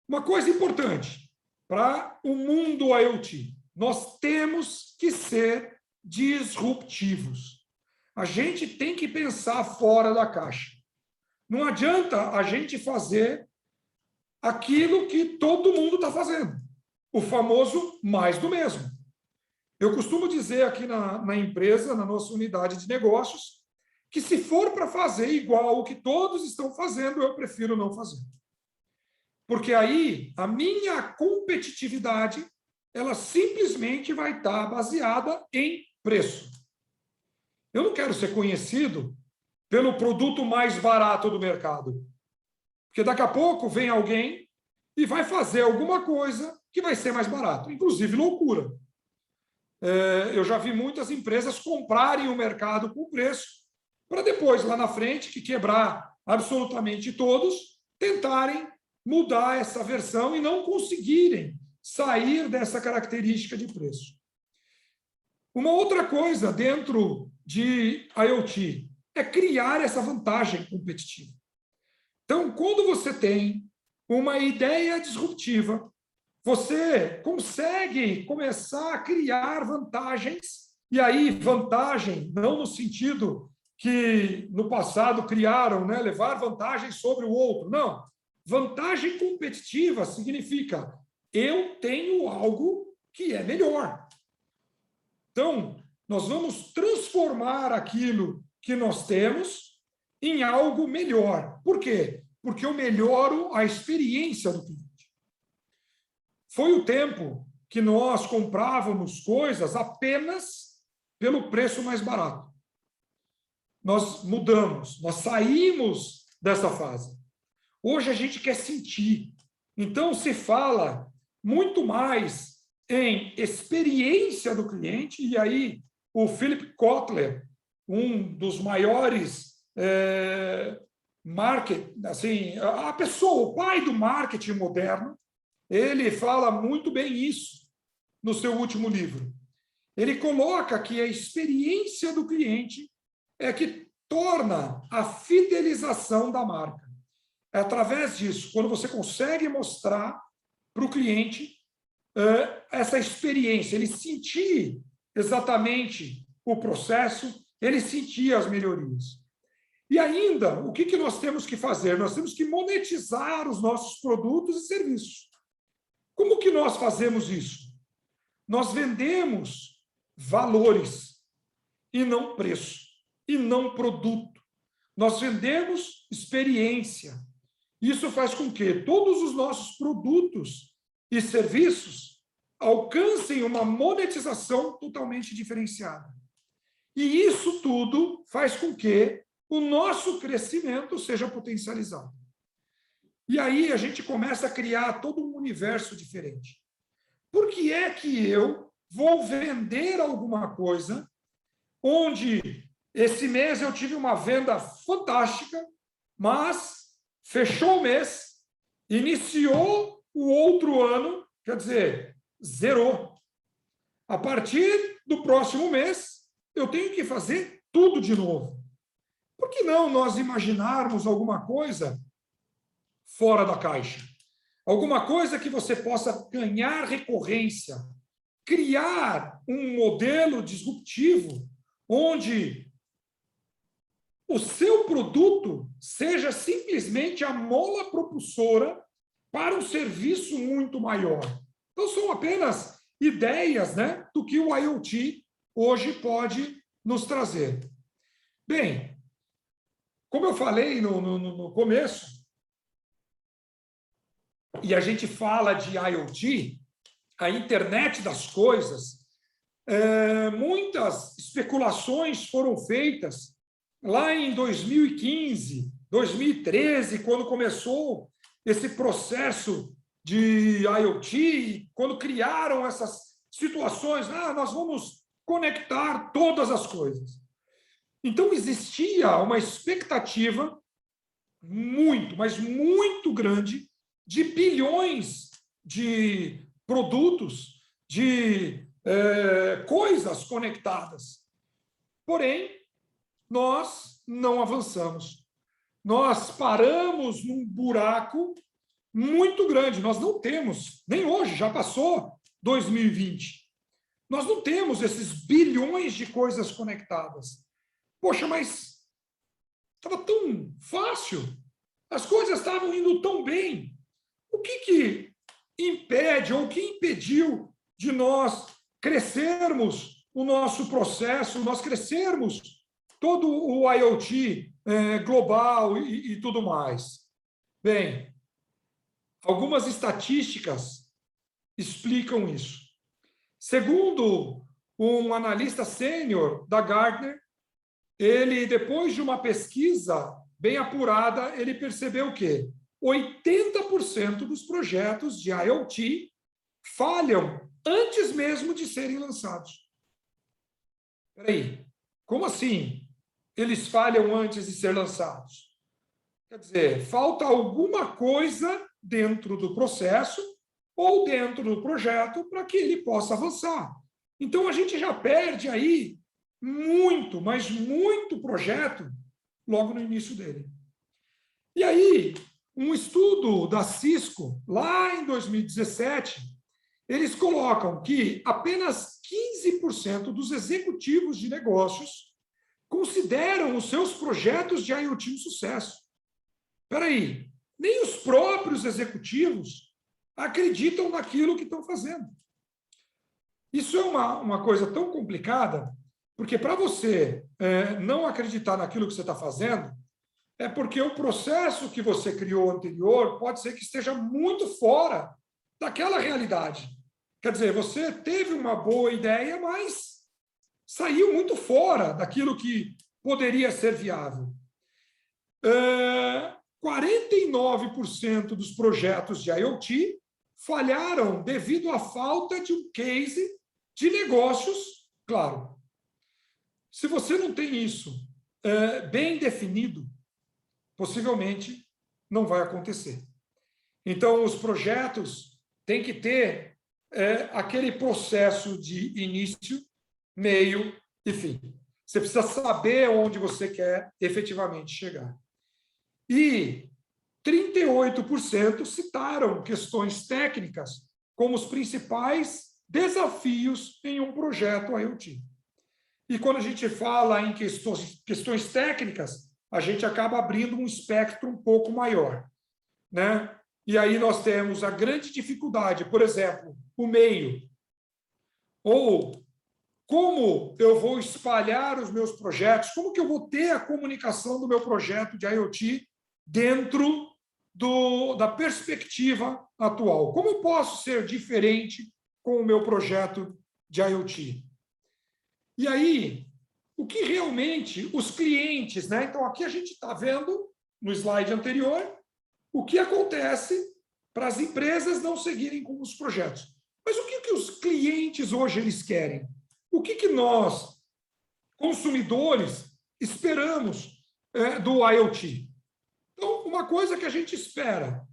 Uma coisa importante para o mundo IoT, nós temos que ser disruptivos. A gente tem que pensar fora da caixa. Não adianta a gente fazer aquilo que todo mundo está fazendo, o famoso mais do mesmo. Eu costumo dizer aqui na empresa, na nossa unidade de negócios, que se for para fazer igual o que todos estão fazendo, eu prefiro não fazer. Porque aí a minha competitividade, ela simplesmente vai estar baseada em preço. Eu não quero ser conhecido pelo produto mais barato do mercado. Porque daqui a pouco vem alguém e vai fazer alguma coisa que vai ser mais barato, inclusive loucura. Eu já vi muitas empresas comprarem o mercado com preço para depois, lá na frente, que quebrar absolutamente todos, tentarem mudar essa versão e não conseguirem sair dessa característica de preço. Uma outra coisa dentro de IoT é criar essa vantagem competitiva. Então, quando você tem uma ideia disruptiva, você consegue começar a criar vantagens, e aí vantagem não no sentido que no passado criaram, né, levar vantagem sobre o outro, não. Vantagem competitiva significa eu tenho algo que é melhor. Então, nós vamos transformar aquilo que nós temos em algo melhor. Por quê? Porque eu melhoro a experiência do cliente. Foi o tempo que nós comprávamos coisas apenas pelo preço mais barato. Nós mudamos, nós saímos dessa fase. Hoje a gente quer sentir. Então, se fala muito mais em experiência do cliente, e aí o Philip Kotler, um dos maiores assim, a pessoa, o pai do marketing moderno, ele fala muito bem isso no seu último livro. Ele coloca que a experiência do cliente é que torna a fidelização da marca. É através disso, quando você consegue mostrar para o cliente essa experiência, ele sentir exatamente o processo, ele sentir as melhorias. E ainda, o que nós temos que fazer? Nós temos que monetizar os nossos produtos e serviços. Como que nós fazemos isso? Nós vendemos valores e não preço, e não produto. Nós vendemos experiência. Isso faz com que todos os nossos produtos e serviços alcancem uma monetização totalmente diferenciada. E isso tudo faz com que o nosso crescimento seja potencializado. E aí a gente começa a criar todo um universo diferente. Por que é que eu vou vender alguma coisa onde esse mês eu tive uma venda fantástica, mas fechou o mês, iniciou o outro ano, quer dizer, zerou. A partir do próximo mês, eu tenho que fazer tudo de novo. Por que não nós imaginarmos alguma coisa fora da caixa? Alguma coisa que você possa ganhar recorrência, criar um modelo disruptivo onde o seu produto seja simplesmente a mola propulsora para um serviço muito maior. Então, são apenas ideias, né, do que o IoT hoje pode nos trazer. Bem, como eu falei no começo, e a gente fala de IoT, a internet das coisas, muitas especulações foram feitas lá em 2015, 2013, quando começou esse processo de IoT, quando criaram essas situações, nós vamos conectar todas as coisas. Então, existia uma expectativa muito, mas muito grande de bilhões de produtos, de coisas conectadas. Porém, nós não avançamos. Nós paramos num buraco muito grande. Nós não temos, nem hoje, já passou 2020. Nós não temos esses bilhões de coisas conectadas. Poxa, mas estava tão fácil. As coisas estavam indo tão bem. O que impede ou o que impediu de nós crescermos o nosso processo, nós crescermos todo o IoT global e tudo mais? Bem, algumas estatísticas explicam isso. Segundo um analista sênior da Gartner, ele, depois de uma pesquisa bem apurada, ele percebeu que 80% dos projetos de IoT falham antes mesmo de serem lançados. Espera aí, como assim eles falham antes de ser lançados? Quer dizer, falta alguma coisa dentro do processo ou dentro do projeto para que ele possa avançar. Então, a gente já perde aí muito, mas muito projeto logo no início dele. E aí, um estudo da Cisco, lá em 2017, eles colocam que apenas 15% dos executivos de negócios consideram os seus projetos de IoT um sucesso. Espera aí, nem os próprios executivos acreditam naquilo que estão fazendo. Isso é uma coisa tão complicada, porque para você não acreditar naquilo que você está fazendo, é porque o processo que você criou anterior pode ser que esteja muito fora daquela realidade. Quer dizer, você teve uma boa ideia, mas saiu muito fora daquilo que poderia ser viável. 49% dos projetos de IoT falharam devido à falta de um case de negócios claro. Se você não tem isso bem definido, possivelmente não vai acontecer. Então, os projetos têm que ter aquele processo de início, meio e fim. Você precisa saber onde você quer efetivamente chegar. E 38% citaram questões técnicas como os principais desafios em um projeto IoT. E quando a gente fala em questões técnicas, a gente acaba abrindo um espectro um pouco maior, né? E aí nós temos a grande dificuldade, por exemplo, o meio. Ou como eu vou espalhar os meus projetos, como que eu vou ter a comunicação do meu projeto de IoT dentro da perspectiva atual? Como eu posso ser diferente com o meu projeto de IoT? E aí, o que realmente os clientes, né? Então, aqui a gente está vendo, no slide anterior, o que acontece para as empresas não seguirem com os projetos. Mas o que os clientes hoje eles querem? O que nós, consumidores, esperamos do IoT? Então, uma coisa que a gente espera,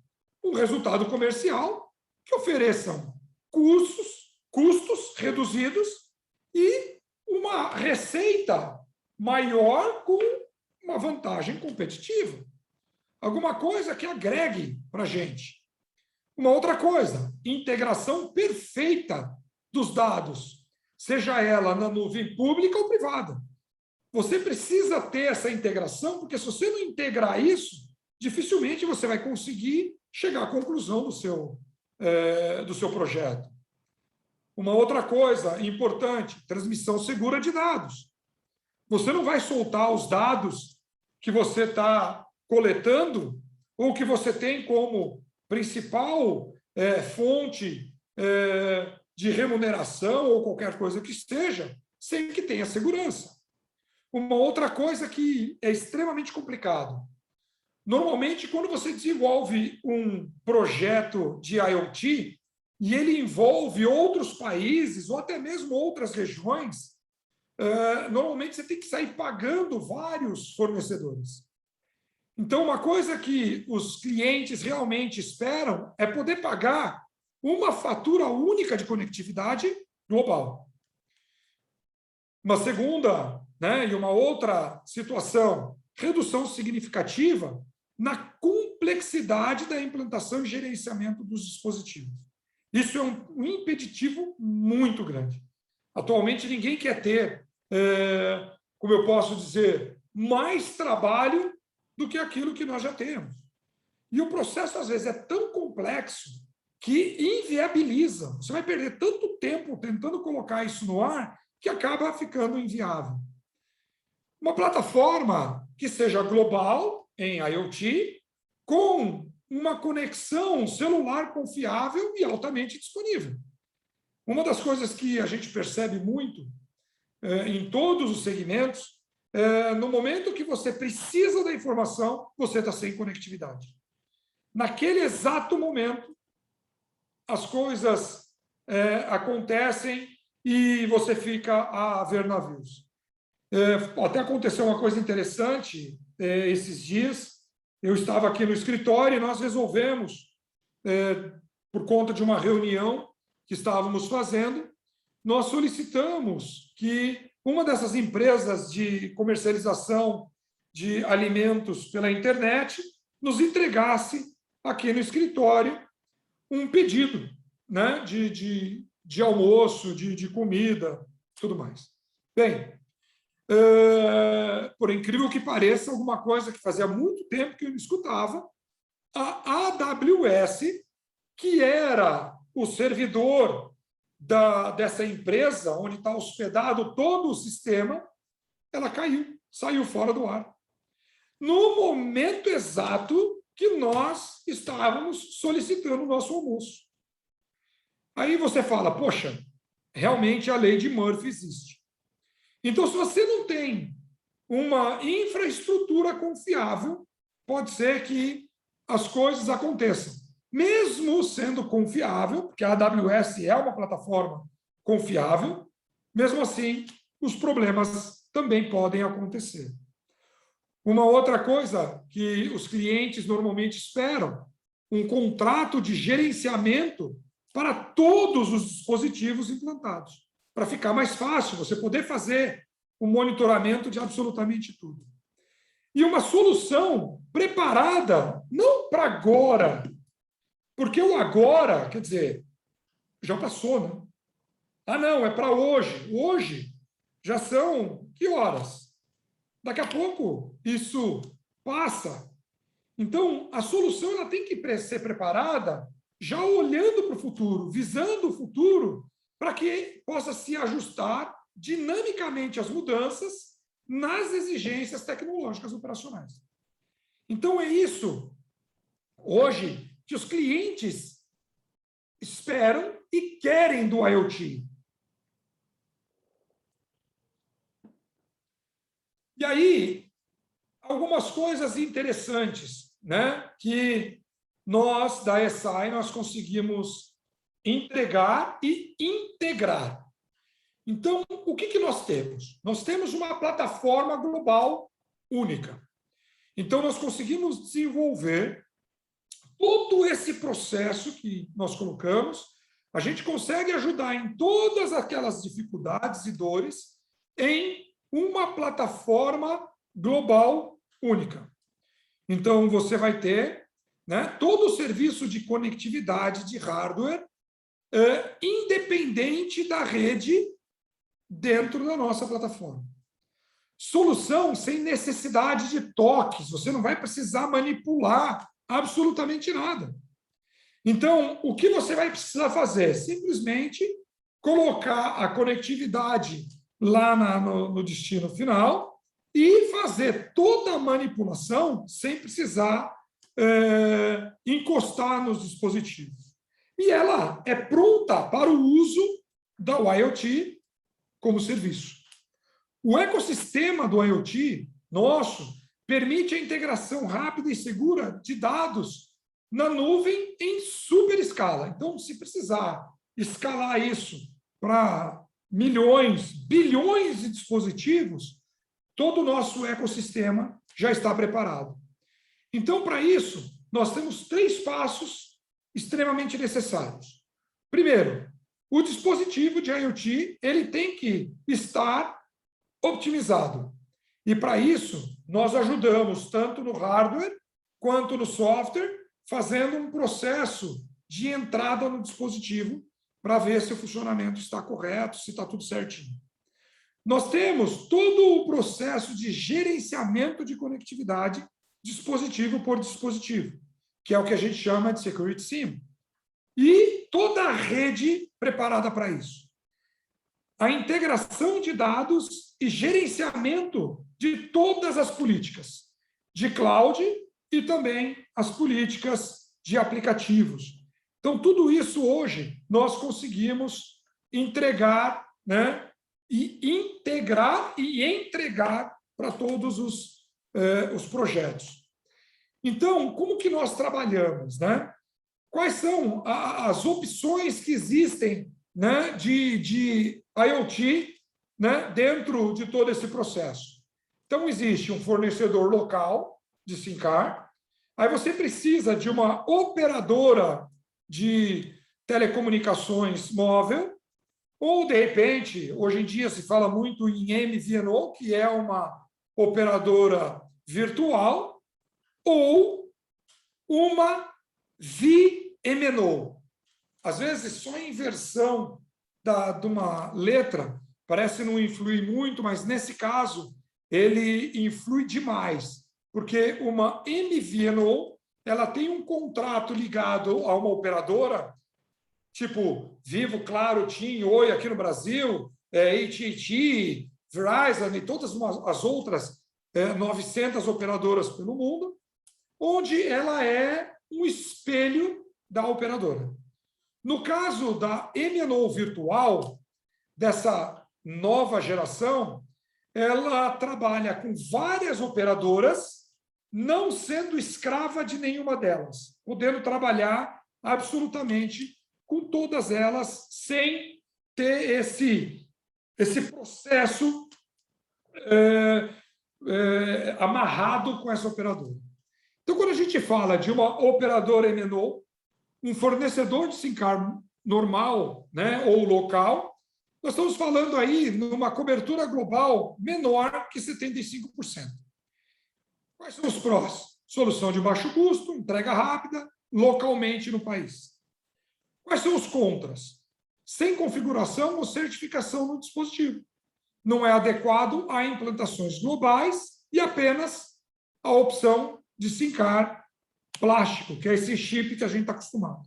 um resultado comercial que ofereçam custos reduzidos e uma receita maior com uma vantagem competitiva. Alguma coisa que agregue para a gente. Uma outra coisa, integração perfeita dos dados, seja ela na nuvem pública ou privada. Você precisa ter essa integração, porque se você não integrar isso, dificilmente você vai conseguir chegar à conclusão do seu projeto. Uma outra coisa importante, transmissão segura de dados. Você não vai soltar os dados que você está coletando ou que você tem como principal fonte de remuneração ou qualquer coisa que esteja, sem que tenha segurança. Uma outra coisa que é extremamente complicado. Normalmente, quando você desenvolve um projeto de IoT e ele envolve outros países ou até mesmo outras regiões, normalmente você tem que sair pagando vários fornecedores. Então, uma coisa que os clientes realmente esperam é poder pagar uma fatura única de conectividade global. Uma segunda, né, e uma outra situação, redução significativa na complexidade da implantação e gerenciamento dos dispositivos. Isso é um impeditivo muito grande. Atualmente, ninguém quer ter, como eu posso dizer, mais trabalho do que aquilo que nós já temos. E o processo, às vezes, é tão complexo que inviabiliza. Você vai perder tanto tempo tentando colocar isso no ar que acaba ficando inviável. Uma plataforma que seja global em IoT, com uma conexão celular confiável e altamente disponível. Uma das coisas que a gente percebe muito em todos os segmentos, no momento que você precisa da informação, você está sem conectividade. Naquele exato momento, as coisas acontecem e você fica a ver navios. Até aconteceu uma coisa interessante esses dias. Eu estava aqui no escritório e nós resolvemos, por conta de uma reunião que estávamos fazendo, nós solicitamos que uma dessas empresas de comercialização de alimentos pela internet nos entregasse aqui no escritório um pedido, né, de almoço, de comida, tudo mais. Bem, por incrível que pareça, alguma coisa que fazia muito tempo que eu não escutava, a AWS, que era o servidor dessa empresa, onde está hospedado todo o sistema, ela caiu, saiu fora do ar. No momento exato que nós estávamos solicitando o nosso almoço. Aí você fala, poxa, realmente a lei de Murphy existe. Então, se você não tem uma infraestrutura confiável, pode ser que as coisas aconteçam. Mesmo sendo confiável, porque a AWS é uma plataforma confiável, mesmo assim, os problemas também podem acontecer. Uma outra coisa que os clientes normalmente esperam, um contrato de gerenciamento para todos os dispositivos implantados, para ficar mais fácil você poder fazer o monitoramento de absolutamente tudo. E uma solução preparada, não para agora, porque o agora, quer dizer, já passou, né? Ah, não, é para hoje. Hoje já são que horas? Daqui a pouco isso passa. Então, a solução ela tem que ser preparada já olhando para o futuro, visando o futuro, para que possa se ajustar dinamicamente às mudanças nas exigências tecnológicas operacionais. Então, é isso, hoje, que os clientes esperam e querem do IoT. E aí, algumas coisas interessantes, né, que nós, da SI, nós conseguimos entregar e integrar. Então, o que nós temos? Nós temos uma plataforma global única. Então, nós conseguimos desenvolver todo esse processo que nós colocamos, a gente consegue ajudar em todas aquelas dificuldades e dores em uma plataforma global única. Então, você vai ter, né, todo o serviço de conectividade de hardware independente da rede dentro da nossa plataforma. Solução sem necessidade de toques, você não vai precisar manipular absolutamente nada. Então, o que você vai precisar fazer? Simplesmente colocar a conectividade lá no destino final e fazer toda a manipulação sem precisar encostar nos dispositivos. E ela é pronta para o uso da IoT como serviço. O ecossistema do IoT nosso permite a integração rápida e segura de dados na nuvem em super escala. Então, se precisar escalar isso para milhões, bilhões de dispositivos, todo o nosso ecossistema já está preparado. Então, para isso, nós temos 3 passos extremamente necessários. Primeiro, o dispositivo de IoT ele tem que estar optimizado. E, para isso, nós ajudamos tanto no hardware quanto no software, fazendo um processo de entrada no dispositivo para ver se o funcionamento está correto, se está tudo certinho. Nós temos todo o processo de gerenciamento de conectividade dispositivo por dispositivo, que é o que a gente chama de Security SIEM. E toda a rede preparada para isso. A integração de dados e gerenciamento de todas as políticas de cloud e também as políticas de aplicativos. Então, tudo isso hoje nós conseguimos entregar, né, e integrar e entregar para todos os projetos. Então, como que nós trabalhamos, né? Quais são as opções que existem, né, de IoT, né, dentro de todo esse processo? Então, existe um fornecedor local de SIM card, aí você precisa de uma operadora de telecomunicações móvel, Ou, de repente, hoje em dia se fala muito em MVNO, que é uma operadora virtual, ou uma VMNO. Às vezes, só a inversão de uma letra parece não influir muito, mas, nesse caso, ele influi demais, porque uma MVNO ela tem um contrato ligado a uma operadora, tipo Vivo, Claro, TIM, Oi aqui no Brasil, AT&T, Verizon e todas as outras 900 operadoras pelo mundo, onde ela é um espelho da operadora. No caso da MNO virtual, dessa nova geração, ela trabalha com várias operadoras, não sendo escrava de nenhuma delas, podendo trabalhar absolutamente com todas elas, sem ter esse processo amarrado com essa operadora. Então, quando a gente fala de uma operadora MNO, um fornecedor de SIM card normal, né, ou local, nós estamos falando aí numa cobertura global menor que 75%. Quais são os prós? Solução de baixo custo, entrega rápida, localmente no país. Quais são os contras? Sem configuração ou certificação no dispositivo. Não é adequado a implantações globais e apenas a opção de SIM card plástico, que é esse chip que a gente está acostumado.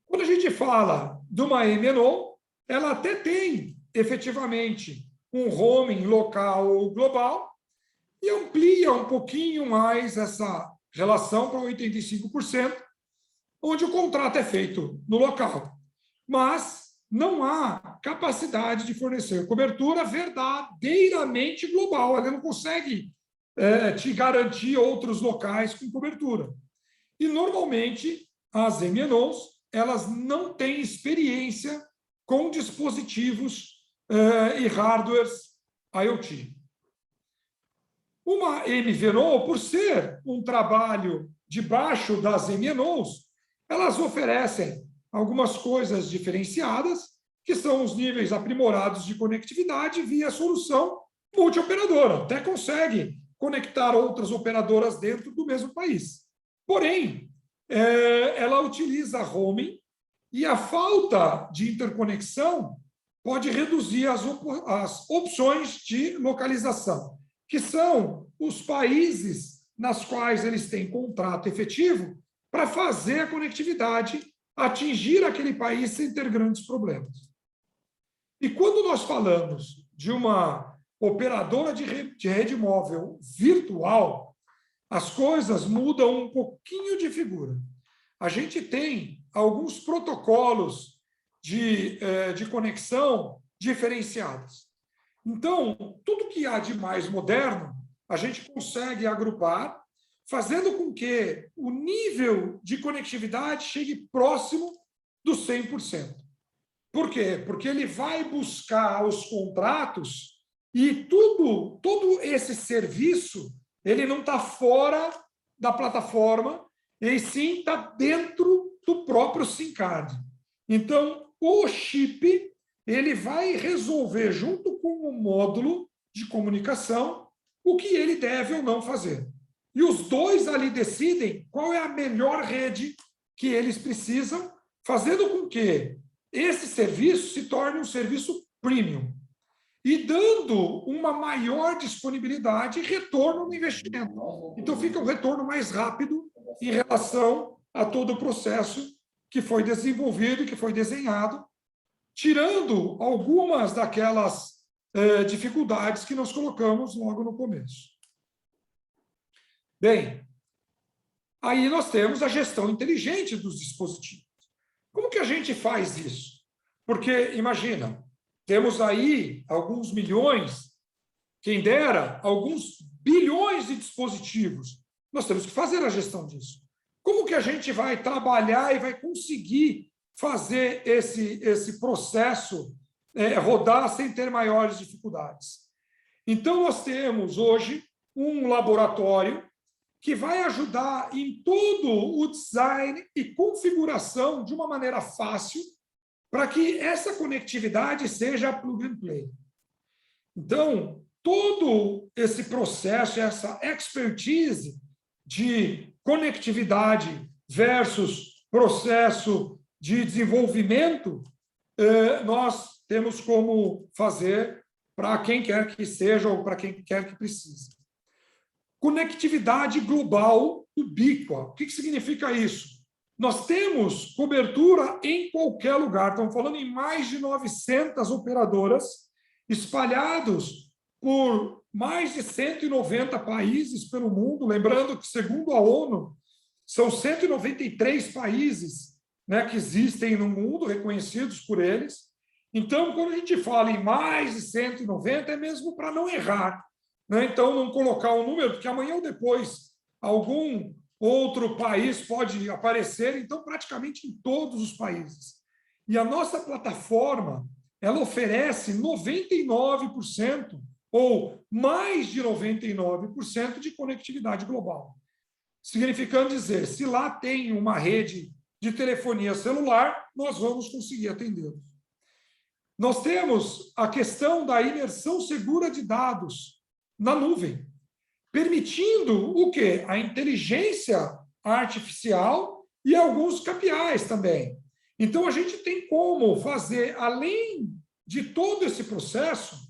Quando a gente fala de uma MNO, ela até tem, efetivamente, um roaming local ou global e amplia um pouquinho mais essa relação para 85%, onde o contrato é feito no local. Mas não há capacidade de fornecer cobertura verdadeiramente global. Ela não consegue te garantir outros locais com cobertura. E, normalmente, as MNOs elas não têm experiência com dispositivos e hardwares IoT. Uma MVNO, por ser um trabalho debaixo das MNOs, elas oferecem algumas coisas diferenciadas, que são os níveis aprimorados de conectividade via solução multioperadora. Até consegue conectar outras operadoras dentro do mesmo país. Porém, ela utiliza roaming e a falta de interconexão pode reduzir as opções de localização, que são os países nas quais eles têm contrato efetivo para fazer a conectividade atingir aquele país sem ter grandes problemas. E quando nós falamos de uma operadora de rede móvel virtual, as coisas mudam um pouquinho de figura. A gente tem alguns protocolos de conexão diferenciados. Então, tudo que há de mais moderno, a gente consegue agrupar, fazendo com que o nível de conectividade chegue próximo do 100%. Por quê? Porque ele vai buscar os contratos e todo esse serviço ele não está fora da plataforma, e sim está dentro do próprio SIM card. Então, o chip ele vai resolver, junto com o módulo de comunicação, o que ele deve ou não fazer. E os dois ali decidem qual é a melhor rede que eles precisam, fazendo com que esse serviço se torne um serviço premium e dando uma maior disponibilidade e retorno no investimento. Então, fica um retorno mais rápido em relação a todo o processo que foi desenvolvido, que foi desenhado, tirando algumas daquelas dificuldades que nós colocamos logo no começo. Bem, aí nós temos a gestão inteligente dos dispositivos. Como que a gente faz isso? Porque, imagina, temos aí alguns milhões, quem dera, alguns bilhões de dispositivos. Nós temos que fazer a gestão disso. Como que a gente vai trabalhar e vai conseguir fazer esse processo rodar sem ter maiores dificuldades? Então, nós temos hoje um laboratório que vai ajudar em todo o design e configuração de uma maneira fácil para que essa conectividade seja plug and play. Então, todo esse processo, essa expertise de conectividade versus processo de desenvolvimento, nós temos como fazer para quem quer que seja ou para quem quer que precise. Conectividade global ubíqua. O que significa isso? Nós temos cobertura em qualquer lugar. Estamos falando em mais de 900 operadoras espalhados por mais de 190 países pelo mundo. Lembrando que, segundo a ONU, são 193 países, né, que existem no mundo, reconhecidos por eles. Então, quando a gente fala em mais de 190, é mesmo para não errar, né? Então, não colocar um número, porque amanhã ou depois algum outro país pode aparecer, então, praticamente em todos os países. E a nossa plataforma, ela oferece 99%, ou mais de 99% de conectividade global. Significando dizer, se lá tem uma rede de telefonia celular, nós vamos conseguir atendê-los. Nós temos a questão da imersão segura de dados na nuvem, permitindo o quê? A inteligência artificial e alguns KPIs também. Então, a gente tem como fazer, além de todo esse processo,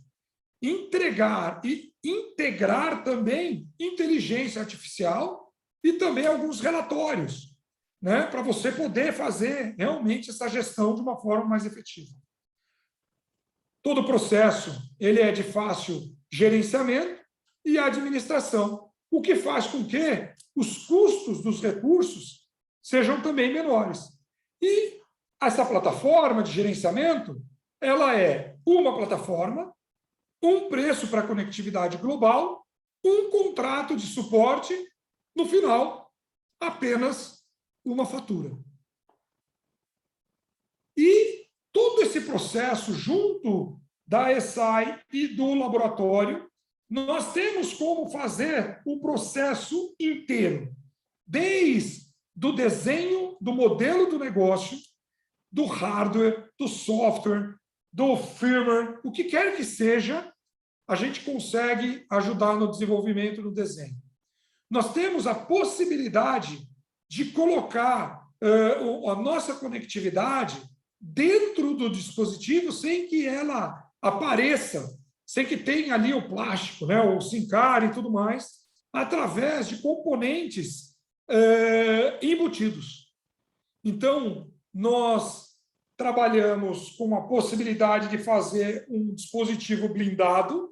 entregar e integrar também inteligência artificial e também alguns relatórios, né, para você poder fazer realmente essa gestão de uma forma mais efetiva. Todo o processo ele é de fácil gerenciamento e administração, o que faz com que os custos dos recursos sejam também menores. E essa plataforma de gerenciamento, ela é uma plataforma, um preço para conectividade global, um contrato de suporte, no final, apenas uma fatura. E todo esse processo, junto da ESAI e do laboratório, nós temos como fazer o processo inteiro, desde o desenho do modelo do negócio, do hardware, do software, do firmware, o que quer que seja, a gente consegue ajudar no desenvolvimento do desenho. Nós temos a possibilidade de colocar a nossa conectividade dentro do dispositivo sem que ela apareça, sem que tenha ali o plástico, né, o SIM-card e tudo mais, através de componentes embutidos. Então, nós trabalhamos com a possibilidade de fazer um dispositivo blindado.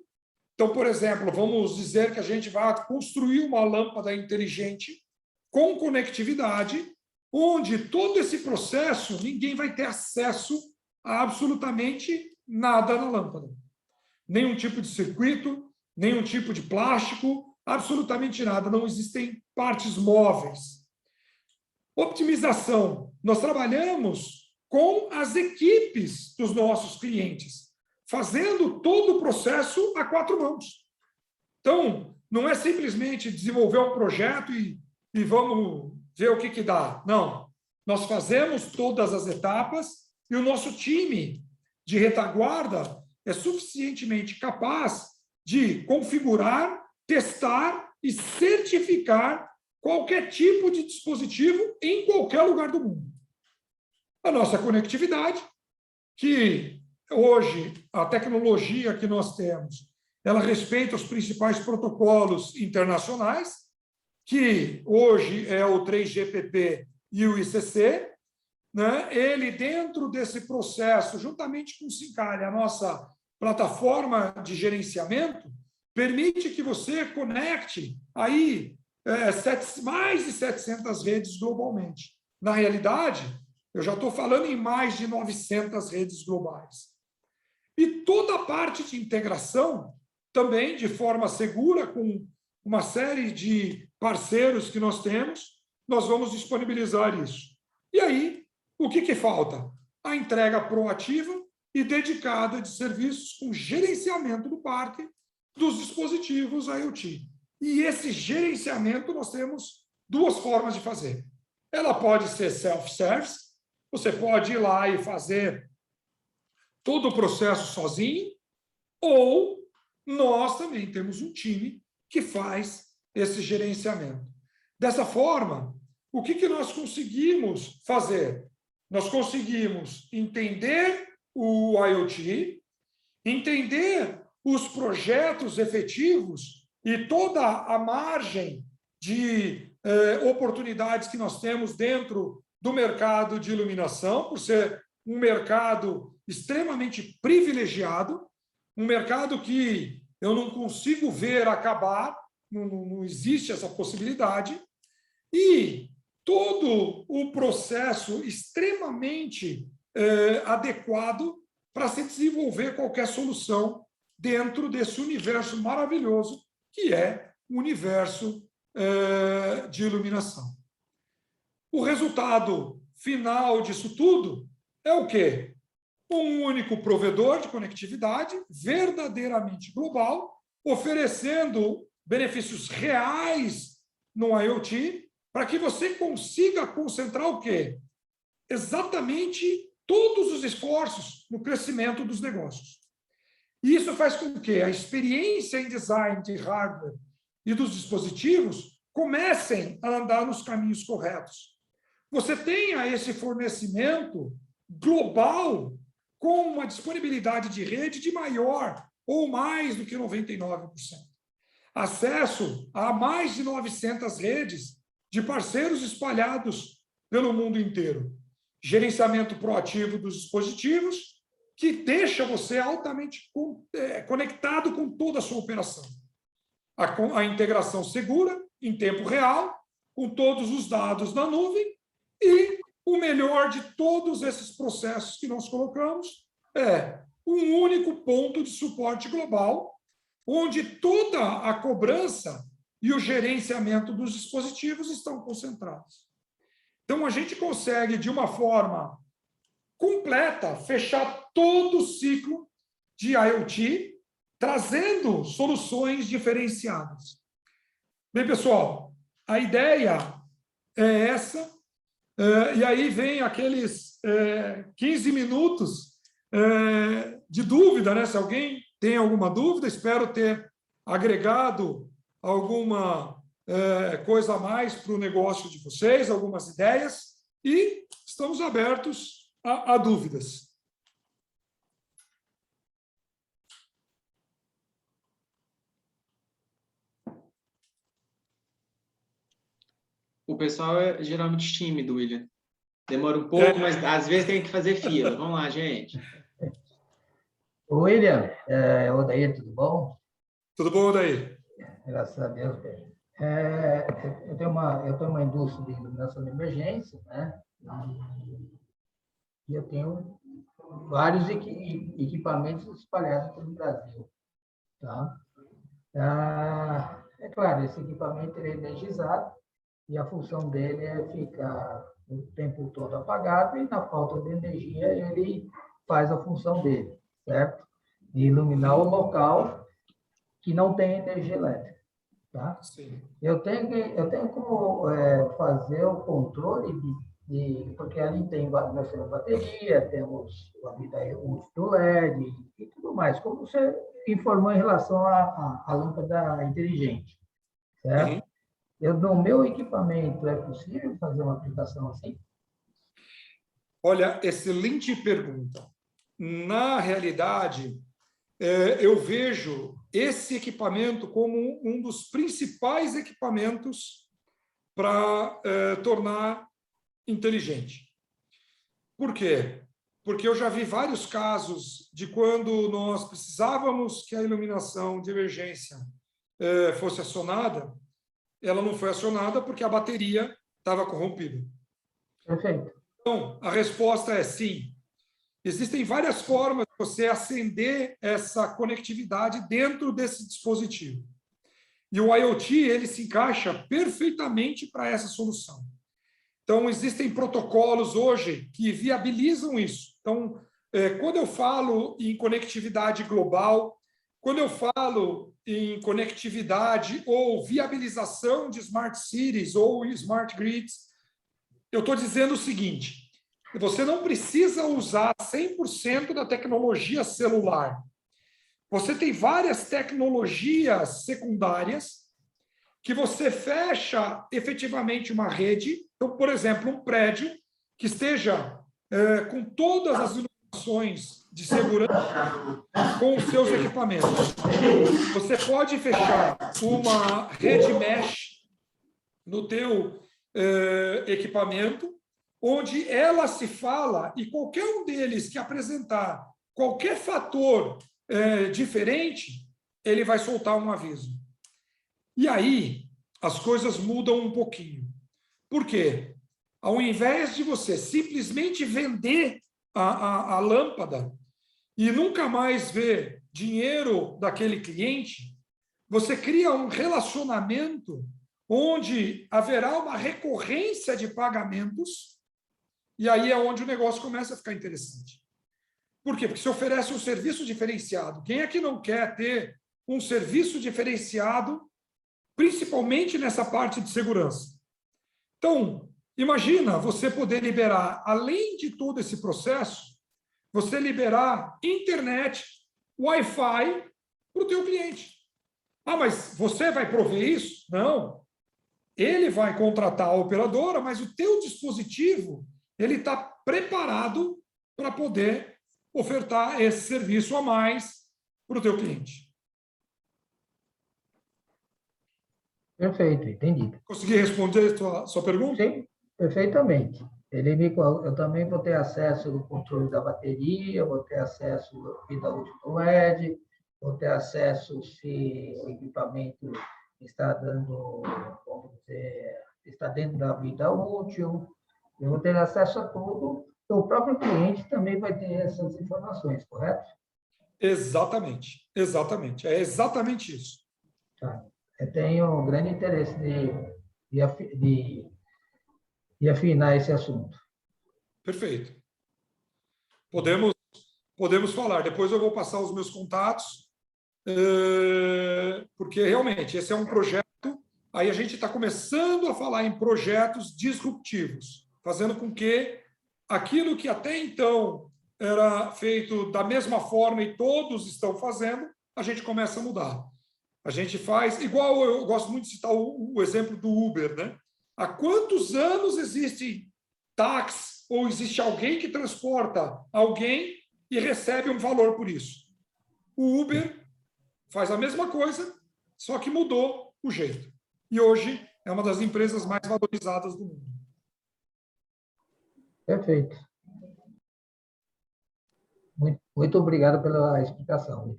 Então, por exemplo, vamos dizer que a gente vai construir uma lâmpada inteligente com conectividade, onde todo esse processo, ninguém vai ter acesso a absolutamente nada na lâmpada. Nenhum tipo de circuito, nenhum tipo de plástico, absolutamente nada. Não existem partes móveis. Optimização. Nós trabalhamos com as equipes dos nossos clientes, fazendo todo o processo a 4 mãos. Então, não é simplesmente desenvolver um projeto e vamos ver o que dá. Não. Nós fazemos todas as etapas e o nosso time de retaguarda é suficientemente capaz de configurar, testar e certificar qualquer tipo de dispositivo em qualquer lugar do mundo. A nossa conectividade, que hoje a tecnologia que nós temos, ela respeita os principais protocolos internacionais, que hoje é o 3GPP e o ICC, né? Ele, dentro desse processo, juntamente com o SIM-card, a nossa plataforma de gerenciamento, permite que você conecte aí mais de 700 redes globalmente. Na realidade, eu já estou falando em mais de 900 redes globais. E toda a parte de integração, também de forma segura, com uma série de parceiros que nós temos, nós vamos disponibilizar isso. E aí, o que falta? A entrega proativa e dedicada de serviços com gerenciamento do parque dos dispositivos IoT. E esse gerenciamento nós temos 2 formas de fazer. Ela pode ser self-service, você pode ir lá e fazer todo o processo sozinho, ou nós também temos um time que faz esse gerenciamento. Dessa forma, o que nós conseguimos fazer? Nós conseguimos entender o IoT, entender os projetos efetivos e toda a margem de oportunidades que nós temos dentro do mercado de iluminação, por ser um mercado extremamente privilegiado, um mercado que eu não consigo ver acabar, não existe essa possibilidade, e todo o processo extremamente adequado para se desenvolver qualquer solução dentro desse universo maravilhoso que é o universo de iluminação. O resultado final disso tudo é o quê? Um único provedor de conectividade verdadeiramente global, oferecendo benefícios reais no IoT, para que você consiga concentrar o quê? Exatamente todos os esforços no crescimento dos negócios. E isso faz com que a experiência em design de hardware e dos dispositivos comecem a andar nos caminhos corretos. Você tenha esse fornecimento global com uma disponibilidade de rede de maior ou mais do que 99%. Acesso a mais de 900 redes de parceiros espalhados pelo mundo inteiro. Gerenciamento proativo dos dispositivos, que deixa você altamente conectado com toda a sua operação. A integração segura, em tempo real, com todos os dados na nuvem, e o melhor de todos esses processos que nós colocamos é um único ponto de suporte global, onde toda a cobrança e o gerenciamento dos dispositivos estão concentrados. Então, a gente consegue, de uma forma completa, fechar todo o ciclo de IoT, trazendo soluções diferenciadas. Bem, pessoal, a ideia é essa, e aí vem aqueles 15 minutos de dúvida, né? Se alguém tem alguma dúvida, espero ter agregado alguma coisa a mais para o negócio de vocês, algumas ideias, e estamos abertos a dúvidas. O pessoal é geralmente tímido, William. Demora um pouco, mas às vezes tem que fazer fila. Vamos lá, gente. William, Odair, tudo bom? Tudo bom, Odair? Graças a Deus. Eu tenho uma indústria de iluminação de emergência, né? E eu tenho vários equipamentos espalhados pelo Brasil. Tá? É claro, esse equipamento ele é energizado e a função dele é ficar o tempo todo apagado e, na falta de energia, ele faz a função dele, certo? De iluminar o local que não tem energia elétrica. Tá? Sim. Eu tenho como fazer o controle porque ali tem nós temos bateria, temos a vida útil do LED e tudo mais, como você informou em relação à lâmpada inteligente, certo? No meu equipamento, é possível fazer uma aplicação assim? Olha, excelente pergunta. Na realidade, eu vejo esse equipamento como um dos principais equipamentos para tornar inteligente. Por quê? Porque eu já vi vários casos de quando nós precisávamos que a iluminação de emergência fosse acionada, ela não foi acionada porque a bateria estava corrompida. Perfeito. Então, a resposta é sim. Existem várias formas de você acender essa conectividade dentro desse dispositivo. E o IoT, ele se encaixa perfeitamente para essa solução. Então, existem protocolos hoje que viabilizam isso. Então, quando eu falo em conectividade global, quando eu falo em conectividade ou viabilização de smart cities ou smart grids, eu estou dizendo o seguinte: você não precisa usar 100% da tecnologia celular. Você tem várias tecnologias secundárias que você fecha efetivamente uma rede. Então, por exemplo, um prédio que esteja com todas as inovações de segurança com os seus equipamentos. Você pode fechar uma rede mesh no teu equipamento, onde ela se fala e qualquer um deles que apresentar qualquer fator diferente, ele vai soltar um aviso. E aí, as coisas mudam um pouquinho. Por quê? Ao invés de você simplesmente vender a lâmpada e nunca mais ver dinheiro daquele cliente, você cria um relacionamento onde haverá uma recorrência de pagamentos, e aí é onde o negócio começa a ficar interessante. Por quê? Porque se oferece um serviço diferenciado. Quem é que não quer ter um serviço diferenciado, principalmente nessa parte de segurança? Então, imagina você poder liberar, além de todo esse processo, você liberar internet, Wi-Fi para o teu cliente. Ah, mas você vai prover isso? Não. Ele vai contratar a operadora, mas o teu dispositivo ele está preparado para poder ofertar esse serviço a mais para o teu cliente. Perfeito, entendido. Consegui responder a sua pergunta? Sim, perfeitamente. Eu também vou ter acesso ao controle da bateria, vou ter acesso à vida útil do LED, vou ter acesso se o equipamento está dando, vamos dizer, está dentro da vida útil. Eu vou ter acesso a tudo. O próprio cliente também vai ter essas informações, correto? Exatamente, exatamente. É exatamente isso. Tá. Eu tenho um grande interesse de afinar esse assunto. Perfeito. Podemos falar. Depois eu vou passar os meus contatos, porque realmente esse é um projeto. Aí a gente está começando a falar em projetos disruptivos, fazendo com que aquilo que até então era feito da mesma forma e todos estão fazendo, a gente começa a mudar. A gente faz, igual eu gosto muito de citar o exemplo do Uber, né? Há quantos anos existe táxi ou existe alguém que transporta alguém e recebe um valor por isso? O Uber faz a mesma coisa, só que mudou o jeito. E hoje é uma das empresas mais valorizadas do mundo. Perfeito. Muito obrigado pela explicação.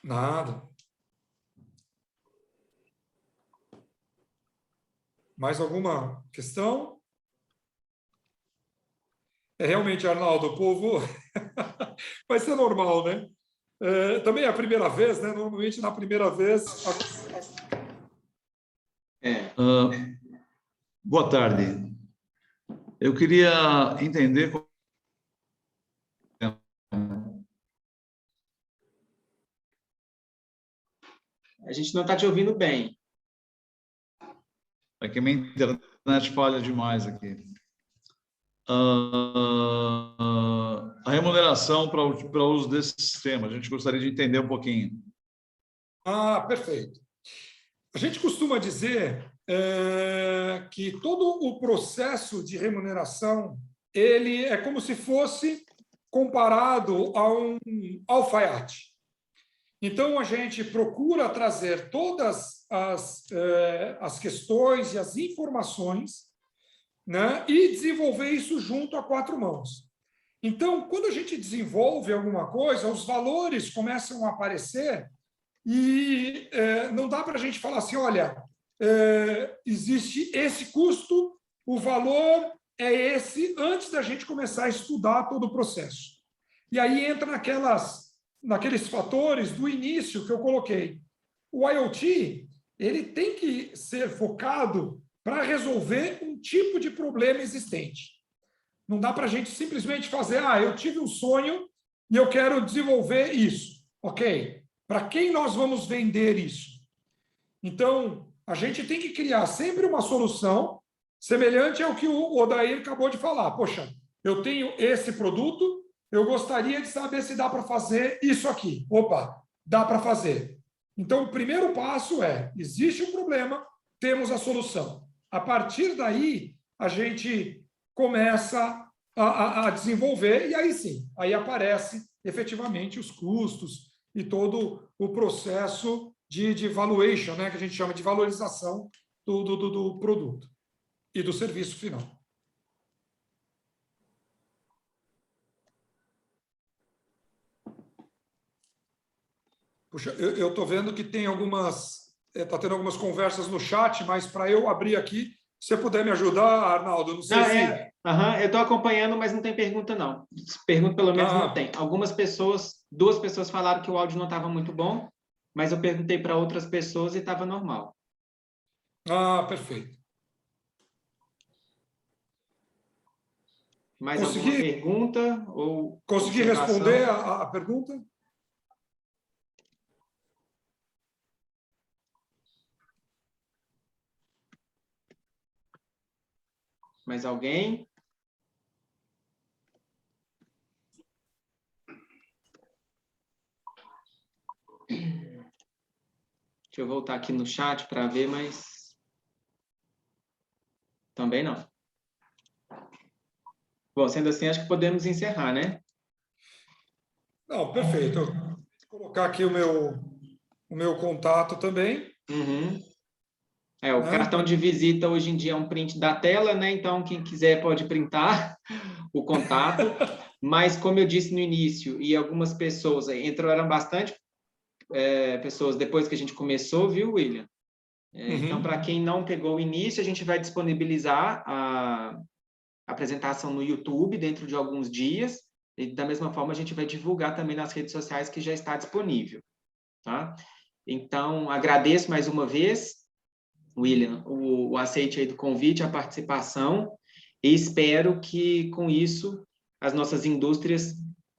Nada. Mais alguma questão? Realmente, Arnaldo, o povo vai ser normal, né? Também é a primeira vez, né? Normalmente, na primeira vez... Boa tarde. Eu queria entender... A gente não está te ouvindo bem. É que minha internet falha demais aqui. A remuneração para o uso desse sistema, a gente gostaria de entender um pouquinho. Ah, perfeito. A gente costuma dizer que todo o processo de remuneração ele é como se fosse comparado a um alfaiate. Então, a gente procura trazer todas as questões e as informações, né, e desenvolver isso junto a quatro mãos. Então, quando a gente desenvolve alguma coisa, os valores começam a aparecer e não dá para a gente falar assim, olha, existe esse custo, o valor é esse, antes da gente começar a estudar todo o processo. E aí entra naqueles fatores do início que eu coloquei. O IoT, ele tem que ser focado para resolver um tipo de problema existente. Não dá para a gente simplesmente fazer, eu tive um sonho e eu quero desenvolver isso. Ok, para quem nós vamos vender isso? Então, a gente tem que criar sempre uma solução semelhante ao que o Odair acabou de falar. Poxa, eu tenho esse produto, eu gostaria de saber se dá para fazer isso aqui. Opa, dá para fazer. Então, o primeiro passo é, existe um problema, temos a solução. A partir daí, a gente começa a desenvolver, e aí sim, aí aparece efetivamente os custos e todo o processo de valuation, né, que a gente chama de valorização do produto e do serviço final. Puxa, eu estou vendo que tem está tendo algumas conversas no chat, mas para eu abrir aqui, se você puder me ajudar, Arnaldo, não sei Não, se... eu estou acompanhando, mas não tem pergunta, não. Pergunta, pelo menos, não tem. Algumas pessoas, 2 pessoas falaram que o áudio não estava muito bom, mas eu perguntei para outras pessoas e estava normal. Perfeito. Mais alguma pergunta ou consegui observação? Responder a pergunta? Mais alguém? Deixa eu voltar aqui no chat para ver, mas também não. Bom, sendo assim, acho que podemos encerrar, né? Não, perfeito. Eu vou colocar aqui o meu contato também. Uhum. O Né? cartão de visita hoje em dia é um print da tela, né? Então, quem quiser pode printar o contato. Mas, como eu disse no início, e algumas pessoas, entraram bastante pessoas depois que a gente começou, viu, William? Então, para quem não pegou o início, a gente vai disponibilizar a apresentação no YouTube dentro de alguns dias. E, da mesma forma, a gente vai divulgar também nas redes sociais que já está disponível. Tá? Então, agradeço mais uma vez, William, o aceite aí do convite, a participação, e espero que, com isso, as nossas indústrias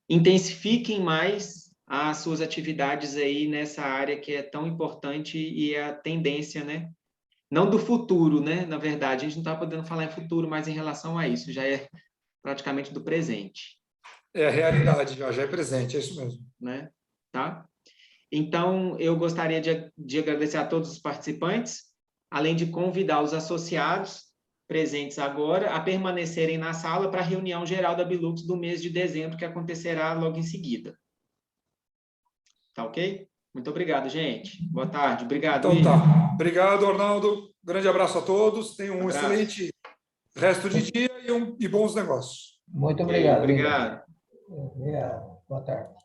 intensifiquem mais as suas atividades aí nessa área que é tão importante e é a tendência, né? Não do futuro, né? Na verdade, a gente não está podendo falar em futuro, mas em relação a isso, já é praticamente do presente. É a realidade, já é presente, é isso mesmo. Né? Tá? Então, eu gostaria de agradecer a todos os participantes, além de convidar os associados presentes agora a permanecerem na sala para a reunião geral da Bilux do mês de dezembro, que acontecerá logo em seguida. Tá ok? Muito obrigado, gente. Boa tarde. Obrigado, Então William. tá. Obrigado, Arnaldo. Grande abraço a todos. Tenham um Abraço. excelente resto de dia e bons negócios. Muito Ok, obrigado. obrigado. Obrigado. Boa tarde.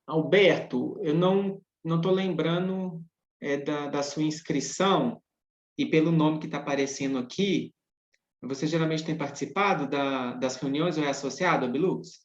Alberto, eu não estou lembrando da sua inscrição e pelo nome que está aparecendo aqui, você geralmente tem participado das reuniões ou é associado à Bilux?